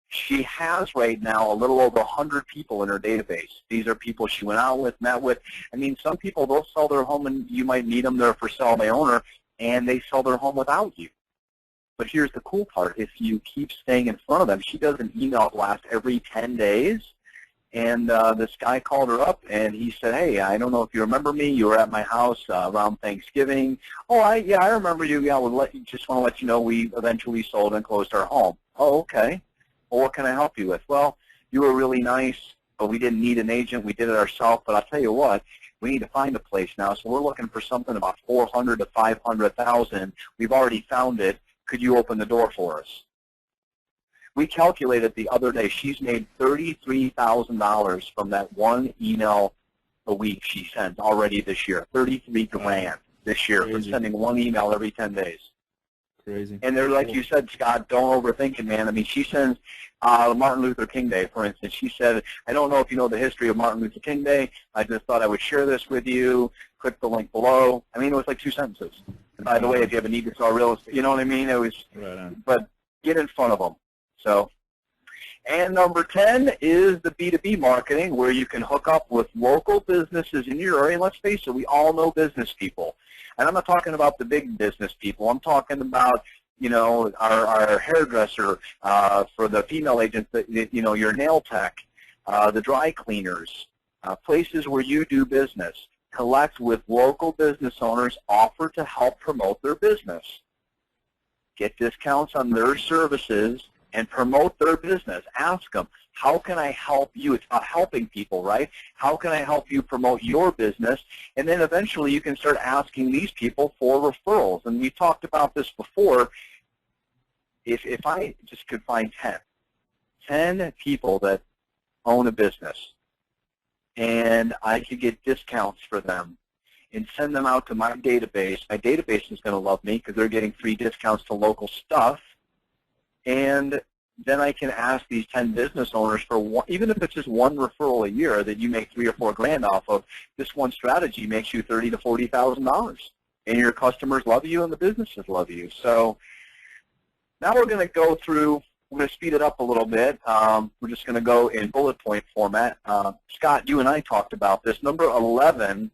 she has right now a little over 100 people in her database. These are people she went out with, met with. I mean, some people, they'll sell their home, and you might meet them there for sale by owner, and they sell their home without you. But here's the cool part. If you keep staying in front of them, she does an email blast every 10 days. And this guy called her up, and he said, hey, I don't know if you remember me. You were at my house around Thanksgiving. Oh, I remember you. Yeah, just want to let you know we eventually sold and closed our home. Oh, okay. Well, what can I help you with? Well, you were really nice, but we didn't need an agent. We did it ourselves. But I'll tell you what, we need to find a place now. So we're looking for something about $400,000 to $500,000. We've already found it. Could you open the door for us? We calculated the other day she's made $33,000 from that one email a week she sends already this year. 33 grand this year for sending one email every 10 days. Crazy. And they're like you said, Scott, don't overthink it, man. I mean, she sends Martin Luther King Day, for instance. She said, I don't know if you know the history of Martin Luther King Day. I just thought I would share this with you. Click the link below. I mean, it was like 2 sentences. And by the way, if you have a need to sell real estate, you know what I mean? It was, right on. But get in front of them. So, and number 10 is the B2B marketing, where you can hook up with local businesses in your area. And let's face it, we all know business people. And I'm not talking about the big business people. I'm talking about, you know, our hairdresser, for the female agents, you know, your nail tech, the dry cleaners, places where you do business. Collect with local business owners, offer to help promote their business. Get discounts on their services and promote their business. Ask them, how can I help you? It's about helping people, right? How can I help you promote your business? And then eventually you can start asking these people for referrals. And we talked about this before. If I just could find 10 people that own a business, and I could get discounts for them and send them out to my database is going to love me because they're getting free discounts to local stuff. And then I can ask these 10 business owners for one, even if it's just one referral a year that you make $3 or $4 grand off of. This one strategy makes you $30,000 to $40,000. and your customers love you and the businesses love you. So now we're going to go through, we're going to speed it up a little bit. We're just going to go in bullet point format. Scott, you and I talked about this. Number 11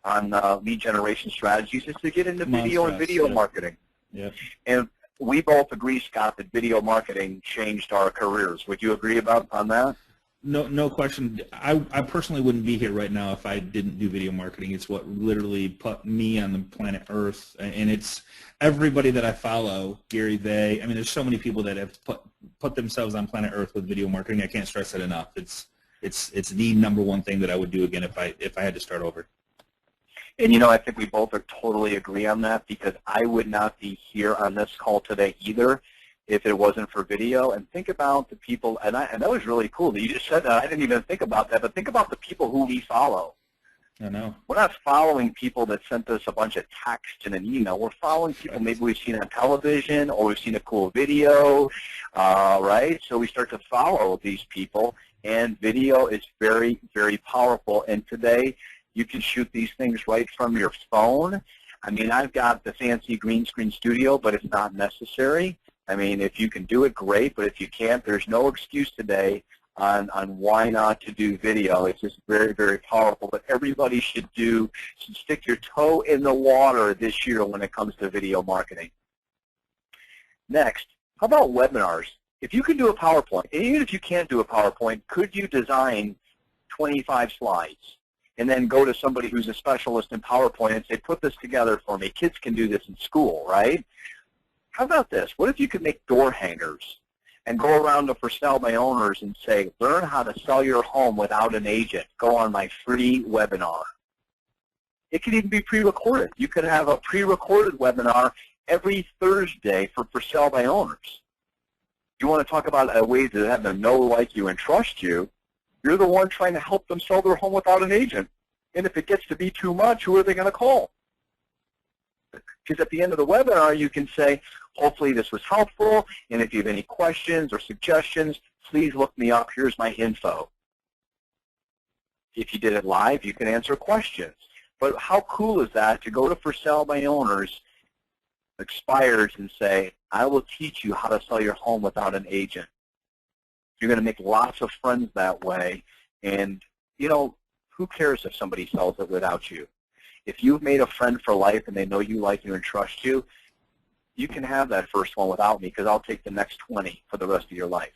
on lead generation strategies is to get into video and video marketing. Yeah. And we both agree, Scott, that video marketing changed our careers. Would you agree on that? No question. I personally wouldn't be here right now if I didn't do video marketing. It's what literally put me on the planet Earth, and it's everybody that I follow, Gary Vay. I mean, there's so many people that have put themselves on planet Earth with video marketing. I can't stress it enough. It's the number one thing that I would do again if I had to start over. And, you know, I think we both are totally agree on that, because I would not be here on this call today either if it wasn't for video. And think about the people, and that was really cool that you just said that. I didn't even think about that, but think about the people who we follow. I know. We're not following people that sent us a bunch of text and an email. We're following people maybe we've seen on television or we've seen a cool video, right? So we start to follow these people, and video is very, very powerful. And today, you can shoot these things right from your phone. I mean, I've got the fancy green screen studio, but it's not necessary. I mean, if you can do it, great, but if you can't, there's no excuse today on why not to do video. It's just very, very powerful. But everybody should stick your toe in the water this year when it comes to video marketing. Next, how about webinars? If you can do a PowerPoint, and even if you can't do a PowerPoint, could you design 25 slides? And then go to somebody who's a specialist in PowerPoint and say, put this together for me. Kids can do this in school, right? How about this? What if you could make door hangers and go around to for sale by owners and say, learn how to sell your home without an agent. Go on my free webinar. It could even be pre-recorded. You could have a pre-recorded webinar every Thursday for sale by owners. You want to talk about a way to have them know, like you, and trust you. You're the one trying to help them sell their home without an agent. And if it gets to be too much, who are they going to call? Because at the end of the webinar, you can say, hopefully this was helpful, and if you have any questions or suggestions, please look me up. Here's my info. If you did it live, you can answer questions. But how cool is that to go to For Sale by Owners, expireds, and say, I will teach you how to sell your home without an agent. You're going to make lots of friends that way, and, you know, who cares if somebody sells it without you? If you've made a friend for life and they know you, like you, and trust you, you can have that first one without me, because I'll take the next 20 for the rest of your life,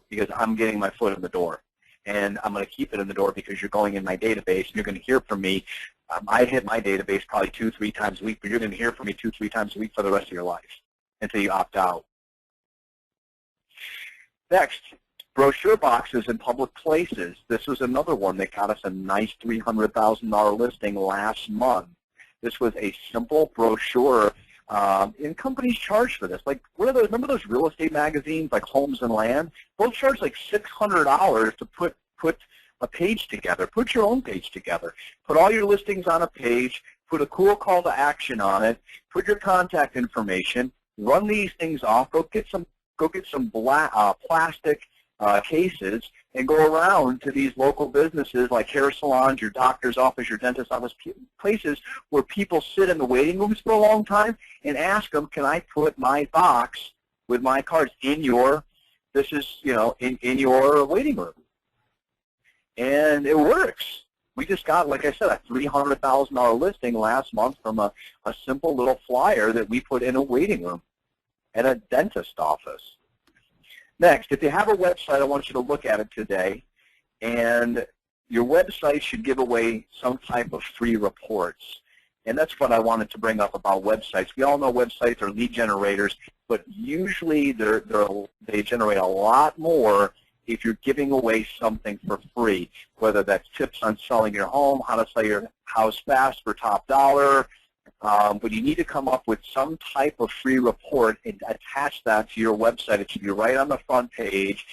because I'm getting my foot in the door, and I'm going to keep it in the door because you're going in my database, and you're going to hear from me. I hit my database probably 2-3 times a week, but you're going to hear from me 2-3 times a week for the rest of your life until you opt out. Next, brochure boxes in public places. This was another one that got us a nice $300,000 listing last month. This was a simple brochure, and companies charge for this. Like, what are those? Remember those real estate magazines like Homes and Land? They'll charge like $600 to put a page together. Put your own page together. Put all your listings on a page. Put a cool call to action on it. Put your contact information. Run these things off. Go get some plastic cases and go around to these local businesses like hair salons, your doctor's office, your dentist's office, places where people sit in the waiting rooms for a long time, and ask them, can I put my box with my cards in your, in your waiting room? And it works. We just got, like I said, a $300,000 listing last month from a simple little flyer that we put in a waiting room at a dentist office. Next, if you have a website, I want you to look at it today, and your website should give away some type of free reports. And that's what I wanted to bring up about websites. We all know websites are lead generators, but usually they generate a lot more if you're giving away something for free, whether that's tips on selling your home, how to sell your house fast for top dollar. But you need to come up with some type of free report and attach that to your website. It should be right on the front page,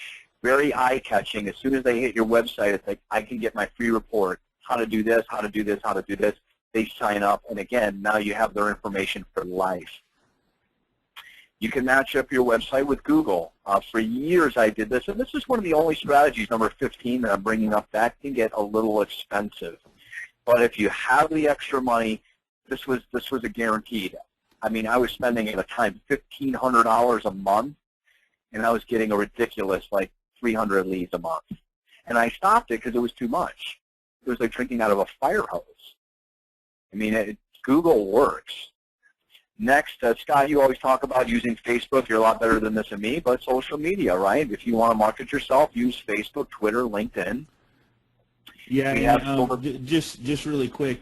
very eye-catching. As soon as they hit your website, it's like, I can get my free report, how to do this, how to do this, how to do this. They sign up, and again, now you have their information for life. You can match up your website with Google. For years I did this, and this is one of the only strategies, number 15, that I'm bringing up. That can get a little expensive. But if you have the extra money, this was a guaranteed. I mean, I was spending at a time $1,500 a month, and I was getting a ridiculous like 300 leads a month. And I stopped it because it was too much. It was like drinking out of a fire hose. I mean, Google works. Next, Scott, you always talk about using Facebook. You're a lot better than this and me, but social media, right? If you want to market yourself, use Facebook, Twitter, LinkedIn. Yeah, and, just really quick,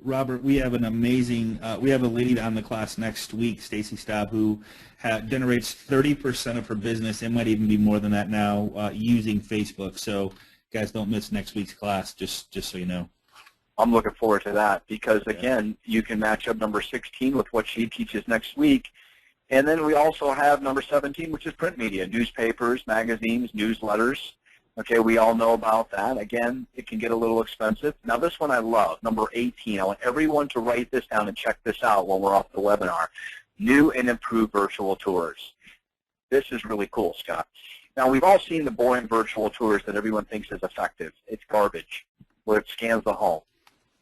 Robert, we have an amazing, we have a lady on the class next week, Stacy Staub, who generates 30% of her business, it might even be more than that now, using Facebook. So guys, don't miss next week's class, just so you know. I'm looking forward to that because, again, you can match up number 16 with what she teaches next week. And then we also have number 17, which is print media, newspapers, magazines, newsletters. Okay, we all know about that. Again, it can get a little expensive. Now, this one I love, number 18. I want everyone to write this down and check this out when we're off the webinar. New and improved virtual tours. This is really cool, Scott. Now, we've all seen the boring virtual tours that everyone thinks is effective. It's garbage, where it scans the home.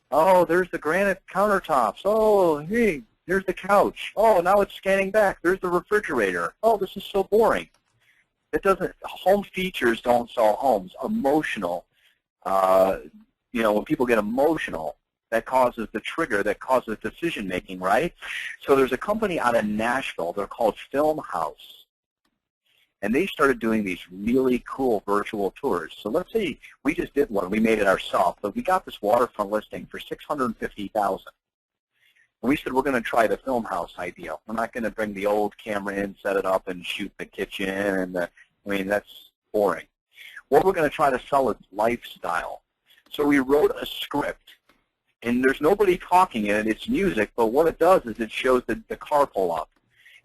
Oh, there's the granite countertops. Oh, hey, there's the couch. Oh, now it's scanning back. There's the refrigerator. Oh, this is so boring. It doesn't. Home features don't sell homes. Emotional. You know, when people get emotional, that causes the trigger, that causes decision making, right? So there's a company out of Nashville. They're called Film House. And they started doing these really cool virtual tours. So let's say we just did one. We made it ourselves. But we got this waterfront listing for $650,000. And we said we're going to try the Film House idea. We're not going to bring the old camera in, set it up, and shoot the kitchen. And I mean, that's boring. What we're going to try to sell is lifestyle. So we wrote a script. And there's nobody talking in it. It's music. But what it does is it shows the car pull up,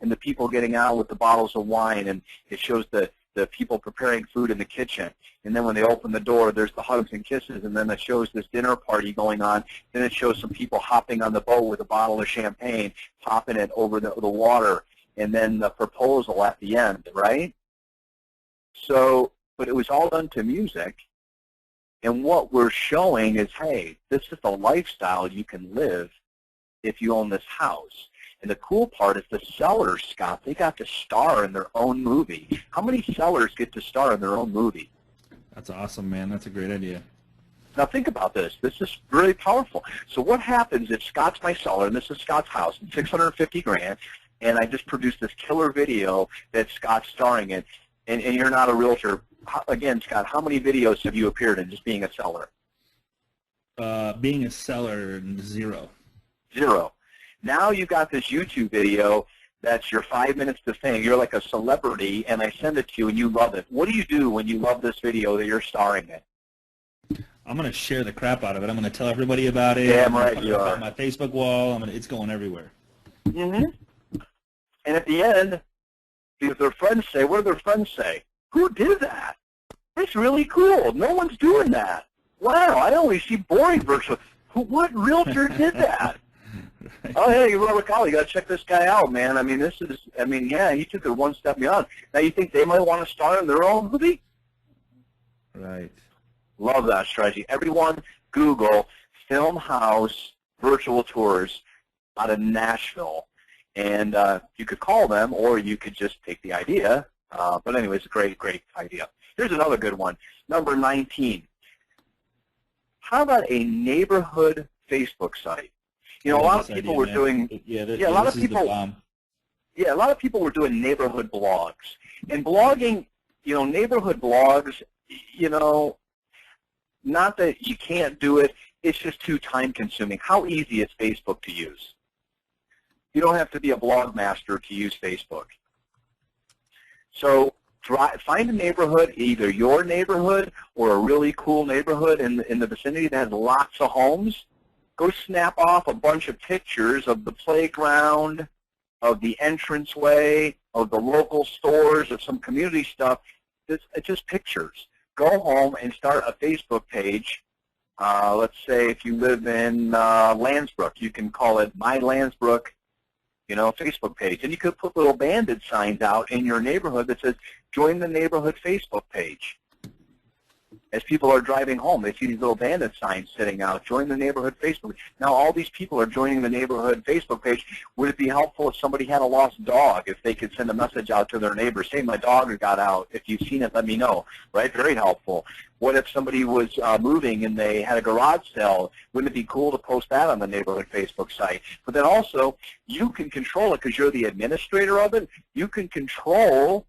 and the people getting out with the bottles of wine, and it shows the people preparing food in the kitchen. And then when they open the door, there's the hugs and kisses, and then it shows this dinner party going on. Then it shows some people hopping on the boat with a bottle of champagne, popping it over the water, and then the proposal at the end, right? So, but it was all done to music, and what we're showing is, hey, this is the lifestyle you can live if you own this house. And the cool part is the sellers, Scott, they got to star in their own movie. How many sellers get to star in their own movie? That's awesome, man. That's a great idea. Now think about this. This is really powerful. So what happens if Scott's my seller, and this is Scott's house, and $650,000, and I just produced this killer video that Scott's starring in, and you're not a realtor. Again, Scott, how many videos have you appeared in just being a seller? Being a seller, 0. 0. Now you got this YouTube video that's your 5 minutes to fame. You're like a celebrity, and I send it to you, and you love it. What do you do when you love this video that you're starring in? I'm going to share the crap out of it. I'm going to tell everybody about it. Damn right you are. On my Facebook wall. It's going everywhere. Mm-hmm. And at the end, if their friends say, what do their friends say? Who did that? It's really cool. No one's doing that. Wow, I always see boring virtual. What realtor did that? Right. Oh, hey, Robert Cowell, you got to check this guy out, man. I mean, yeah, he took it one step beyond. Now, you think they might want to star in their own movie? Right. Love that strategy. Everyone, Google Film House Virtual Tours out of Nashville. And you could call them, or you could just take the idea. But anyway, it's a great, great idea. Here's another good one, number 19. How about a neighborhood Facebook site? You know, a lot of people were doing. A lot of people. Yeah, a lot of people were doing neighborhood blogs, and blogging. You know, neighborhood blogs. You know, not that you can't do it. It's just too time-consuming. How easy is Facebook to use? You don't have to be a blog master to use Facebook. So find a neighborhood, either your neighborhood or a really cool neighborhood in the vicinity that has lots of homes. Go snap off a bunch of pictures of the playground, of the entranceway, of the local stores, of some community stuff. It's just pictures. Go home and start a Facebook page. Let's say if you live in Landsbrook, you can call it My Landsbrook, you know, Facebook page. And you could put little banded signs out in your neighborhood that says, join the neighborhood Facebook page. As people are driving home, they see these little bandit signs sitting out, join the neighborhood Facebook. Now all these people are joining the neighborhood Facebook page. Would it be helpful if somebody had a lost dog, if they could send a message out to their neighbors, say, my dog got out. If you've seen it, let me know, right? Very helpful. What if somebody was moving and they had a garage sale? Wouldn't it be cool to post that on the neighborhood Facebook site? But then also, you can control it because you're the administrator of it. You can control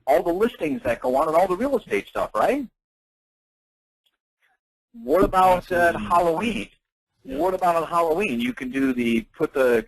all the listings that go on and all the real estate stuff, right? What about Halloween? Yeah. What about on Halloween? You can put the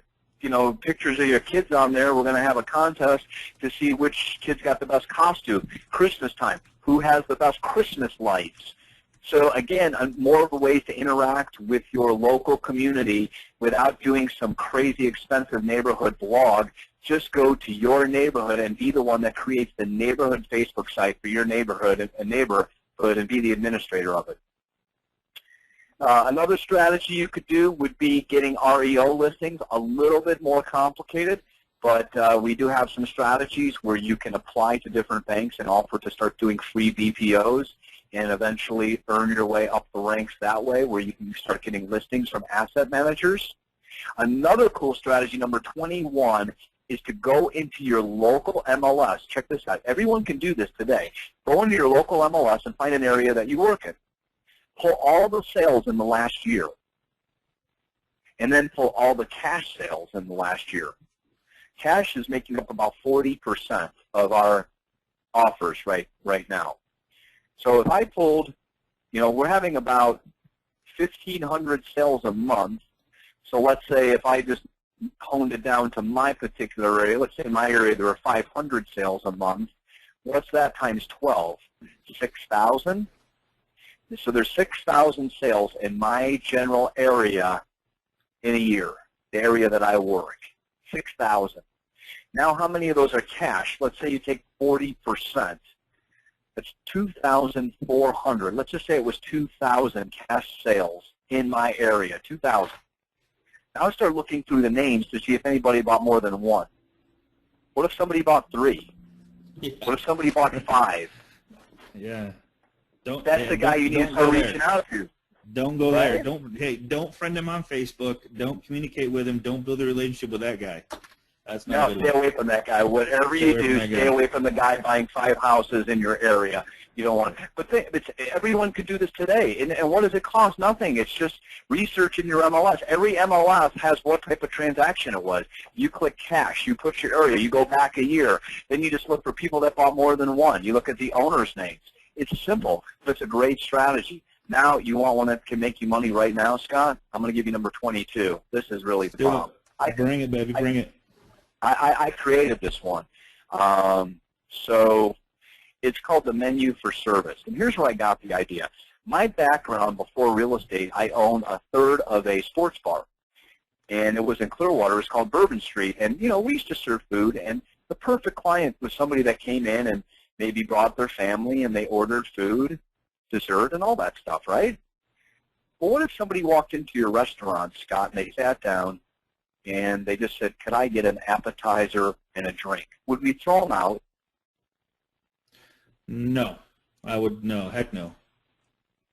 pictures of your kids on there. We're going to have a contest to see which kids got the best costume. Christmas time, who has the best Christmas lights? So again, more of a ways to interact with your local community without doing some crazy expensive neighborhood blog. Just go to your neighborhood and be the one that creates the neighborhood Facebook site for your neighborhood and be the administrator of it. Another strategy you could do would be getting REO listings, a little bit more complicated, but we do have some strategies where you can apply to different banks and offer to start doing free BPOs and eventually earn your way up the ranks that way, where you can start getting listings from asset managers. Another cool strategy, number 21, is to go into your local MLS. Check this out. Everyone can do this today. Go into your local MLS and find an area that you work in. Pull all the sales in the last year, and then pull all the cash sales in the last year. Cash is making up about 40% of our offers right now. So if I pulled, we're having about 1,500 sales a month. So let's say if I just honed it down to my particular area, let's say in my area there are 500 sales a month. What's that times 12? 6,000? So there's 6,000 sales in my general area in a year, the area that I work, 6,000. Now how many of those are cash? Let's say you take 40%. That's 2,400. Let's just say it was 2,000 cash sales in my area, 2,000. Now I start looking through the names to see if anybody bought more than one. What if somebody bought 3? Yeah. What if somebody bought 5? Yeah. That's the guy you need to start reaching out to. Don't go there. Don't friend him on Facebook. Don't communicate with him. Don't build a relationship with that guy. That's not stay away from that guy. Whatever you do, stay away from the guy buying 5 houses in your area. You don't want it. But everyone could do this today. And what does it cost? Nothing. It's just research in your MLS. Every MLS has what type of transaction it was. You click cash. You put your area. You go back a year. Then you just look for people that bought more than one. You look at the owner's names. It's simple, but it's a great strategy. Now, you want one that can make you money right now, Scott? I'm going to give you number 22. This is really the problem. Bring it, baby. Bring it. I created this one. So it's called the menu for service. And here's where I got the idea. My background before real estate, I owned a third of a sports bar. And it was in Clearwater. It was called Bourbon Street. And, we used to serve food. And the perfect client was somebody that came in and maybe brought their family and they ordered food, dessert, and all that stuff, right? Well, what if somebody walked into your restaurant, Scott, and they sat down and they just said, could I get an appetizer and a drink? Would we throw them out? No. No. Heck no.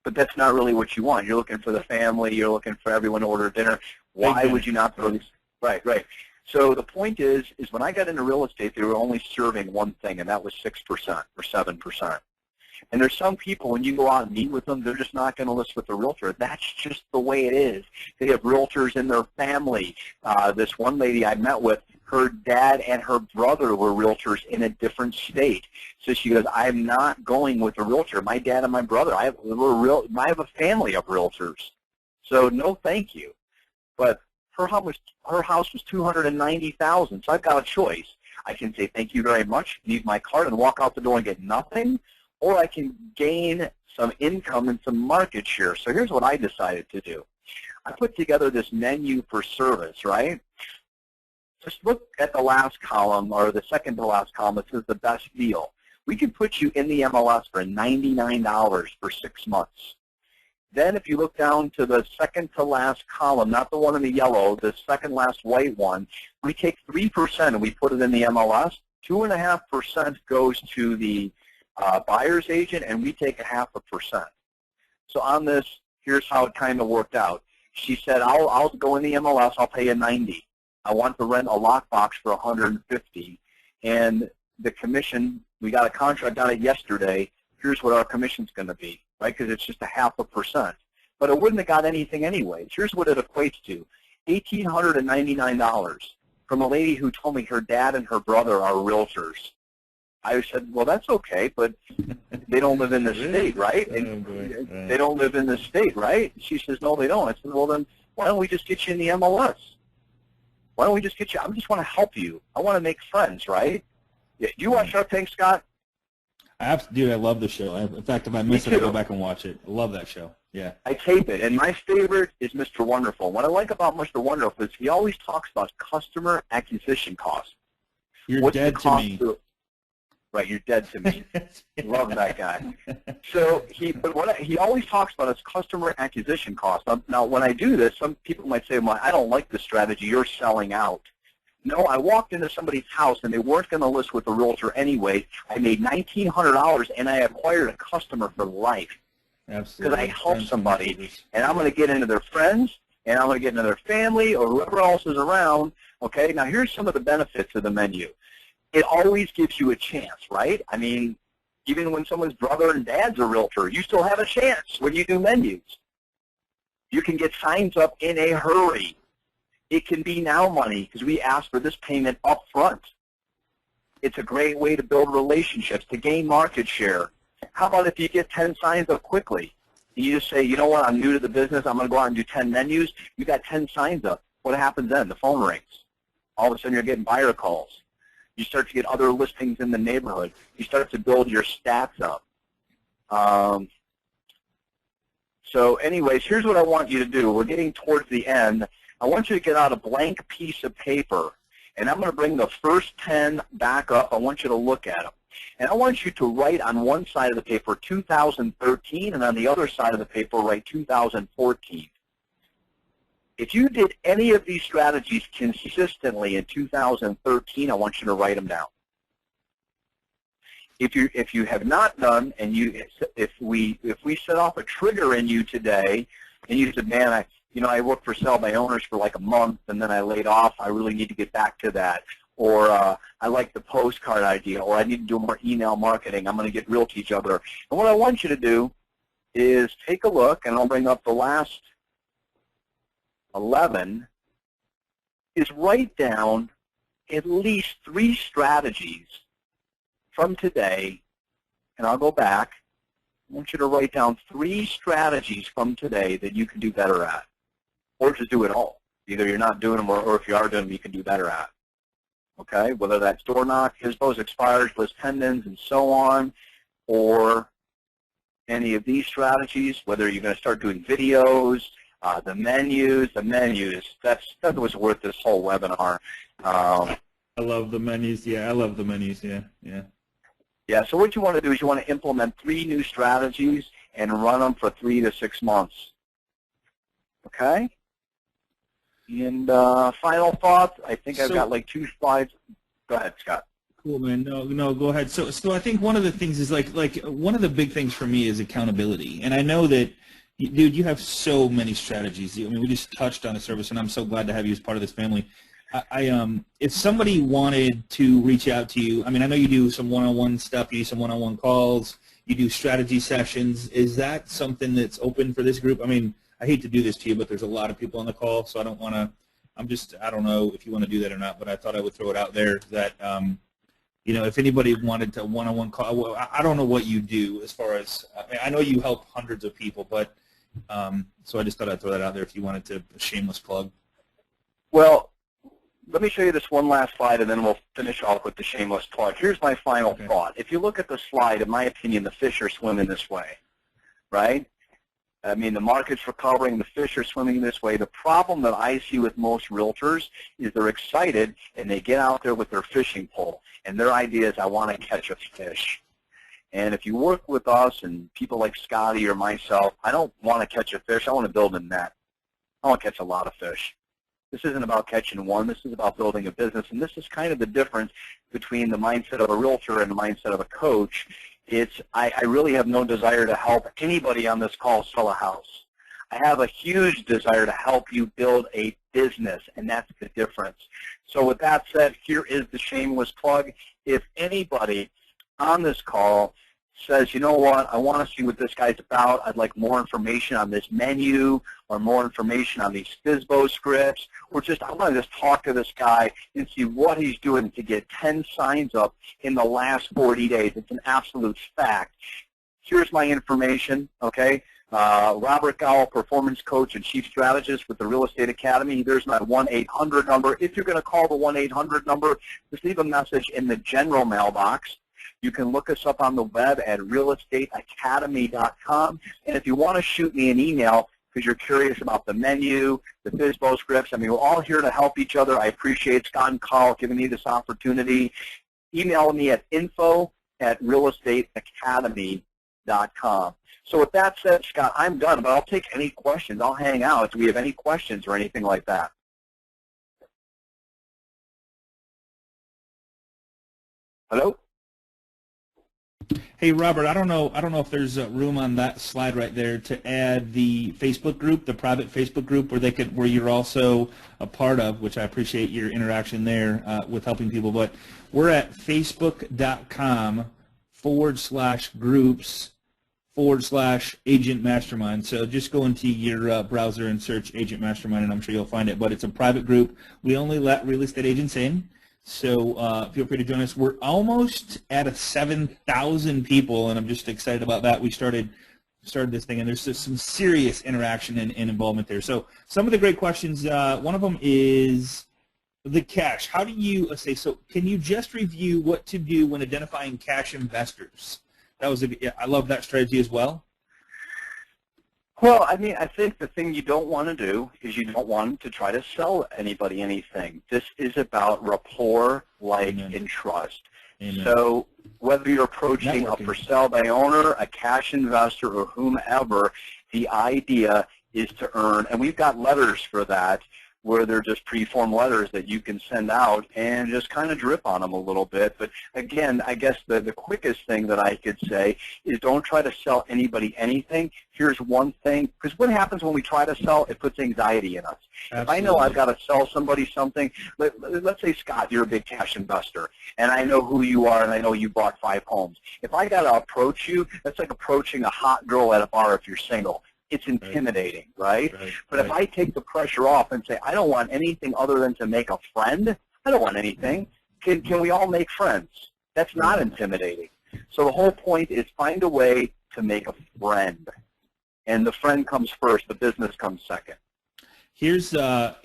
But that's not really what you want. You're looking for the family. You're looking for everyone to order dinner. Why would you not throw these? Right. So the point is when I got into real estate, they were only serving one thing, and that was 6% or 7%. And there's some people, when you go out and meet with them, they're just not going to list with the realtor. That's just the way it is. They have realtors in their family. This one lady I met with, her dad and her brother were realtors in a different state. So she goes, I'm not going with a realtor. My dad and my brother, I have a family of realtors. So no thank you. But her house was $290,000, so I've got a choice. I can say thank you very much, leave my card, and walk out the door and get nothing, or I can gain some income and some market share. So here's what I decided to do. I put together this menu for service, right? Just look at the last column, or the second to last column. It says the best deal. We can put you in the MLS for $99 for 6 months. Then if you look down to the second to last column, not the one in the yellow, the second last white one, we take 3% and we put it in the MLS. 2.5% goes to the buyer's agent, and we take 0.5%. So on this, here's how it kind of worked out. She said, I'll go in the MLS, I'll pay you 90. I want to rent a lockbox for 150. And the commission, we got a contract on it yesterday, here's what our commission's going to be, right? Because it's just 0.5%. But it wouldn't have got anything anyways. Here's what it equates to, $1,899 from a lady who told me her dad and her brother are realtors. I said, well, that's okay, but they don't live in the state, right? And they don't live in the state, right? She says, no, they don't. I said, well, then why don't we just get you in the MLS? Why don't we just get you? I just want to help you. I want to make friends, right? Yeah. You watch Shark Tank, Scott? Dude, I love the show. In fact, if I miss it, I'll go back and watch it. I love that show. Yeah. I tape it, and my favorite is Mr. Wonderful. What I like about Mr. Wonderful is he always talks about customer acquisition costs. You're dead to me. Right, you're dead to me. Love that guy. So he always talks about his customer acquisition cost. Now, when I do this, some people might say, well, I don't like this strategy. You're selling out. No, I walked into somebody's house, and they weren't going to list with a realtor anyway. I made $1,900, and I acquired a customer for life. Absolutely. Because I helped somebody, and I'm going to get into their friends, and I'm going to get into their family or whoever else is around. Okay, now here's some of the benefits of the menu. It always gives you a chance, right? I mean, even when someone's brother and dad's a realtor, you still have a chance when you do menus. You can get signs up in a hurry. It can be now money because we ask for this payment up front. It's a great way to build relationships, to gain market share. How about if you get 10 signs up quickly? You just say, you know what, I'm new to the business. I'm going to go out and do 10 menus. You got 10 signs up. What happens then? The phone rings. All of a sudden you're getting buyer calls. You start to get other listings in the neighborhood. You start to build your stats up. So anyways, here's what I want you to do. We're getting towards the end. I want you to get out a blank piece of paper, and I'm going to bring the first 10 back up. I want you to look at them. And I want you to write on one side of the paper 2013, and on the other side of the paper write 2014. If you did any of these strategies consistently in 2013, I want you to write them down. If you have not done, and if we set off a trigger in you today, and you said, man, I worked for Sell by Owners for like a month, and then I laid off. I really need to get back to that. Or I like the postcard idea, or I need to do more email marketing. I'm going to get Realty Juggler. And what I want you to do is take a look, and I'll bring up the last 11, is write down at least 3 strategies from today, and I'll go back. I want you to write down 3 strategies from today that you can do better at, or just do it all. Either you're not doing them, or if you are doing them, you can do better at. Okay, whether that's door knock, FSBOs, expires, list pendants, and so on, or any of these strategies, whether you're going to start doing videos, the menus, that was worth this whole webinar. I love the menus. Yeah, I love the menus. Yeah. Yeah, so what you want to do is you want to implement 3 new strategies and run them for 3 to 6 months. Okay? And final thoughts, I think I've got like 2 slides. Go ahead, Scott. Cool, man. No, go ahead. So I think one of the things is like one of the big things for me is accountability. And I know that, dude, you have so many strategies. I mean, we just touched on the service, and I'm so glad to have you as part of this family. If somebody wanted to reach out to you, I mean, I know you do some one-on-one stuff, you do some one-on-one calls, you do strategy sessions. Is that something that's open for this group? I mean, I hate to do this to you, but there's a lot of people on the call, so I don't want to, I don't know if you want to do that or not, but I thought I would throw it out there that, if anybody wanted to one-on-one call, well, I don't know what you do as far as, I know you help hundreds of people, but, so I just thought I'd throw that out there if you wanted to, a shameless plug. Well, let me show you this one last slide, and then we'll finish off with the shameless plug. Here's my final thought. If you look at the slide, in my opinion, the fish are swimming this way, right? I mean, the market's recovering, the fish are swimming this way. The problem that I see with most realtors is they're excited, and they get out there with their fishing pole, and their idea is, I want to catch a fish. And if you work with us and people like Scotty or myself, I don't want to catch a fish. I want to build a net. I want to catch a lot of fish. This isn't about catching one. This is about building a business, and this is kind of the difference between the mindset of a realtor and the mindset of a coach I really have no desire to help anybody on this call sell a house. I have a huge desire to help you build a business, and that's the difference. So with that said, here is the shameless plug. If anybody on this call says, you know what, I want to see what this guy's about, I'd like more information on this menu or more information on these FSBO scripts, or just I want to just talk to this guy and see what he's doing to get 10 signs up in the last 40 days. It's an absolute fact. Here's my information, okay? Robert Gowell, performance coach and chief strategist with the Real Estate Academy. There's my 1-800 number. If you're going to call the 1-800 number, just leave a message in the general mailbox. You can look us up on the web at realestateacademy.com. And if you want to shoot me an email because you're curious about the menu, the FSBO scripts, I mean, we're all here to help each other. I appreciate Scott and Carl giving me this opportunity. Email me at info@realestateacademy.com. So with that said, Scott, I'm done, but I'll take any questions. I'll hang out. Do we have any questions or anything like that? Hello? Hey, Robert, I don't know if there's room on that slide right there to add the Facebook group, the private Facebook group, where you're also a part of, which I appreciate your interaction there with helping people. But we're at facebook.com/groups/Agent Mastermind. So just go into your browser and search Agent Mastermind, and I'm sure you'll find it. But it's a private group. We only let real estate agents in. So feel free to join us. We're almost at 7,000 people, and I'm just excited about that. We started this thing, and there's just some serious interaction and involvement there. So some of the great questions, one of them is the cash. How do you so can you just review what to do when identifying cash investors? I love that strategy as well. Well, I mean, I think the thing you don't want to do is you don't want to try to sell anybody anything. This is about rapport, like, Amen. and trust. Amen. So whether you're approaching a for sale by owner, a cash investor, or whomever, the idea is to earn, and we've got letters for that, where they're just pre-formed letters that you can send out and just kind of drip on them a little bit. But again, I guess the quickest thing that I could say is don't try to sell anybody anything. Here's one thing, because what happens when we try to sell, it puts anxiety in us. Absolutely. If I know I've got to sell somebody something, let's say, Scott, you're a big cash investor, and I know who you are, and I know you bought 5 homes. If I got to approach you, that's like approaching a hot girl at a bar if you're single. It's intimidating, right? But if I take the pressure off and say, I don't want anything other than to make a friend, I don't want anything, can we all make friends? That's not intimidating. So the whole point is find a way to make a friend. And the friend comes first, the business comes second. Here's a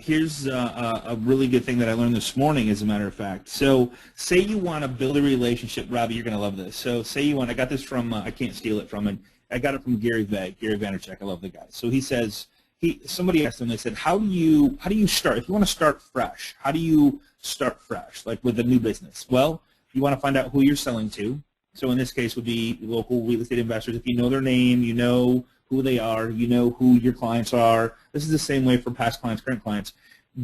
really good thing that I learned this morning, as a matter of fact. So say you want to build a relationship. Robbie, you're going to love this. So say you want, I got this from, I can't steal it from him. I got it from Gary Vaynerchuk. I love the guy. So he says, somebody asked him, they said, how do you start? If you want to start fresh, how do you start fresh, like with a new business? Well, you want to find out who you're selling to. So in this case would be local real estate investors. If you know their name, you know who they are, you know who your clients are. This is the same way for past clients, current clients.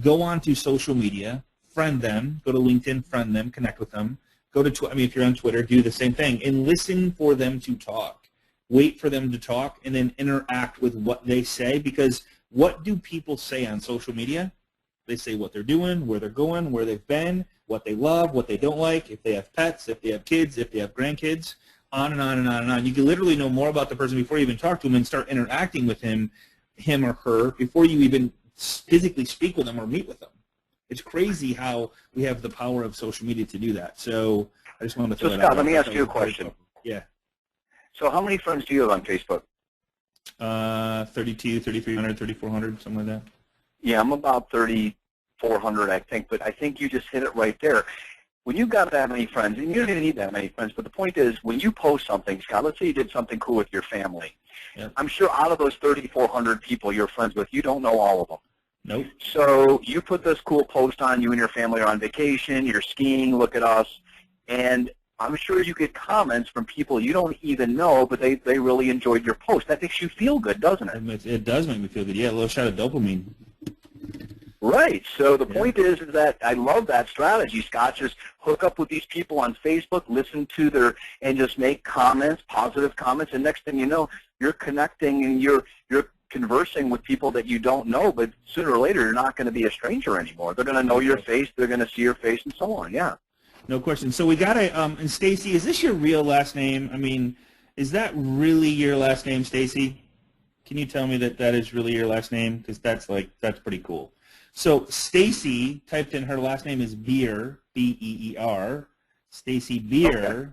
Go on to social media, friend them, go to LinkedIn, friend them, connect with them. Go to if you're on Twitter, do the same thing, and listen for them to talk. Wait for them to talk, and then interact with what they say, because what do people say on social media? They say what they're doing, where they're going, where they've been, what they love, what they don't like, if they have pets, if they have kids, if they have grandkids, on and on and on and on. You can literally know more about the person before you even talk to them and start interacting with him or her before you even physically speak with them or meet with them. It's crazy how we have the power of social media to do that. So I just wanted to throw that out. Scott, let me ask you a question. Yeah. So how many friends do you have on Facebook? 32, 3,300, 3,400, something like that. Yeah, I'm about 3,400, I think, but I think you just hit it right there. When you've got that many friends, and you don't even need that many friends, but the point is, when you post something, Scott, let's say you did something cool with your family. Yep. I'm sure out of those 3,400 people you're friends with, you don't know all of them. Nope. So you put this cool post on, you and your family are on vacation, you're skiing, look at us, and I'm sure you get comments from people you don't even know, but they really enjoyed your post. That makes you feel good, doesn't it? It does make me feel good. Yeah, a little shot of dopamine. Right. So the point is that I love that strategy, Scott. Just hook up with these people on Facebook, listen to their, and just make comments, positive comments, and next thing you know, you're connecting and you're conversing with people that you don't know, but sooner or later you're not going to be a stranger anymore. They're going to know your face, they're going to see your face, and so on. Yeah. No question. So we got a and Stacy, is this your real last name? I mean, is that really your last name, Stacy? Can you tell me that that is really your last name? Because that's pretty cool. So Stacy typed in her last name is Beer, B-E-E-R. Stacy Beer. Okay.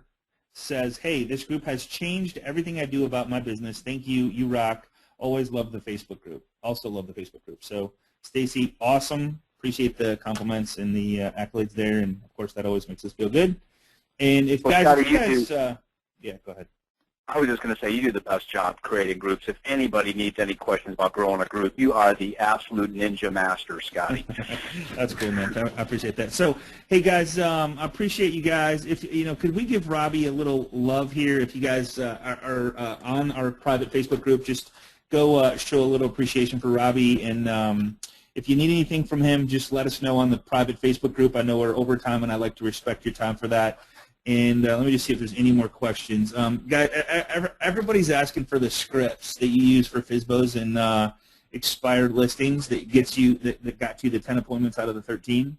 Says, hey, this group has changed everything I do about my business. Thank you. You rock. Always love the Facebook group. Also love the Facebook group. So, Stacy, awesome. Appreciate the compliments and the accolades there. And, of course, that always makes us feel good. And if Well, guys, Scotty, yeah, go ahead. I was just going to say, you do the best job creating groups. If anybody needs any questions about growing a group, you are the absolute ninja master, Scotty. That's cool, man. I appreciate that. So, hey, guys, I appreciate you guys. If could we give Robbie a little love here? If you guys are on our private Facebook group, just go show a little appreciation for Robbie. And if you need anything from him, just let us know on the private Facebook group. I know we're over time, and I like to respect your time for that. And let me just see if there's any more questions. Guys, everybody's asking for the scripts that you use for FSBOs and expired listings that gets you that got you the 10 appointments out of the 13.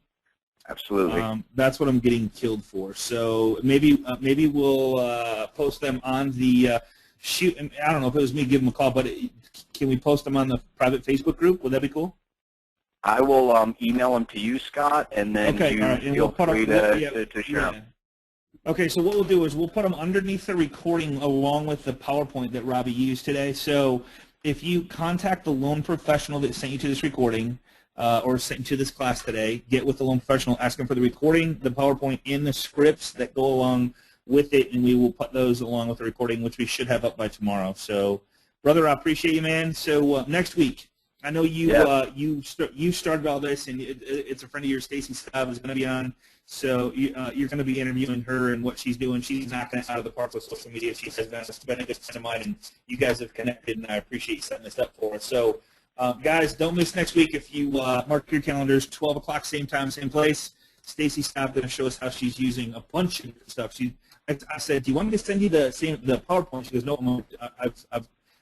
Absolutely. That's what I'm getting killed for. So maybe we'll post them on the shoot. I don't know if it was me giving them a call, but can we post them on the private Facebook group? Would that be cool? I will email them to you, Scott, and then okay, you all right. And feel we'll free to share them. Okay, so what we'll do is we'll put them underneath the recording along with the PowerPoint that Robbie used today. So if you contact the loan professional that sent you to this recording or sent you to this class today, get with the loan professional, ask them for the recording, the PowerPoint, and the scripts that go along with it, and we will put those along with the recording, which we should have up by tomorrow. So, brother, I appreciate you, man. So next week, I know you you started all this, and it's a friend of yours, Stacy Staub, is going to be on. So you're going to be interviewing her and what she's doing. She's knocking it out of the park with social media. She has been a good friend of mine, and you guys have connected, and I appreciate you setting this up for us. So, guys, don't miss next week. If you mark your calendars, 12 o'clock, same time, same place. Stacy Staub going to show us how she's using a bunch of stuff. I said, do you want me to send you the PowerPoint? She goes, no,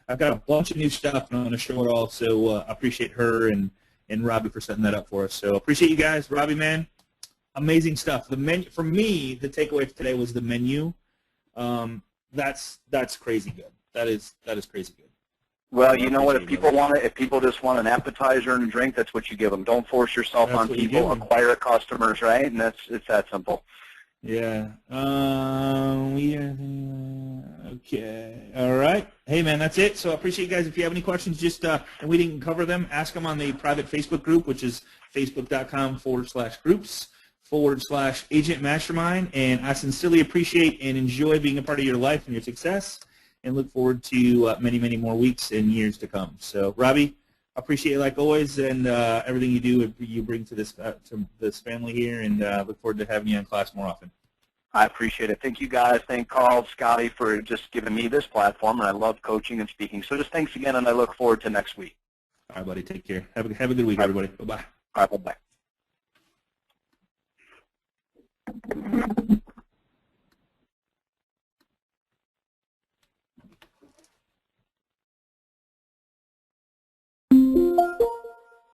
I've got a bunch of new stuff, and I'm going to show it all. So I appreciate her and Robbie for setting that up for us. So appreciate you guys. Robbie, man. Amazing stuff. The menu for me, the takeaway for today was the menu. That's crazy good. That is crazy good. Well, you know what? If people just want an appetizer and a drink, that's what you give them. Don't force yourself on people. Acquire customers, right? And it's that simple. Yeah. Okay. All right. Hey, man, that's it. So I appreciate you guys. If you have any questions, just and we didn't cover them, ask them on the private Facebook group, which is facebook.com/groups/Agent Mastermind. And I sincerely appreciate and enjoy being a part of your life and your success, and look forward to many, many more weeks and years to come. So, Robbie, I appreciate it like always, and everything you do, you bring to this family here, and look forward to having you in class more often. I appreciate it. Thank you guys. Thank Carl, Scotty for just giving me this platform, and I love coaching and speaking. So just thanks again, and I look forward to next week. All right, buddy. Take care. Have a good week, everybody. Bye-bye. All right, bye-bye.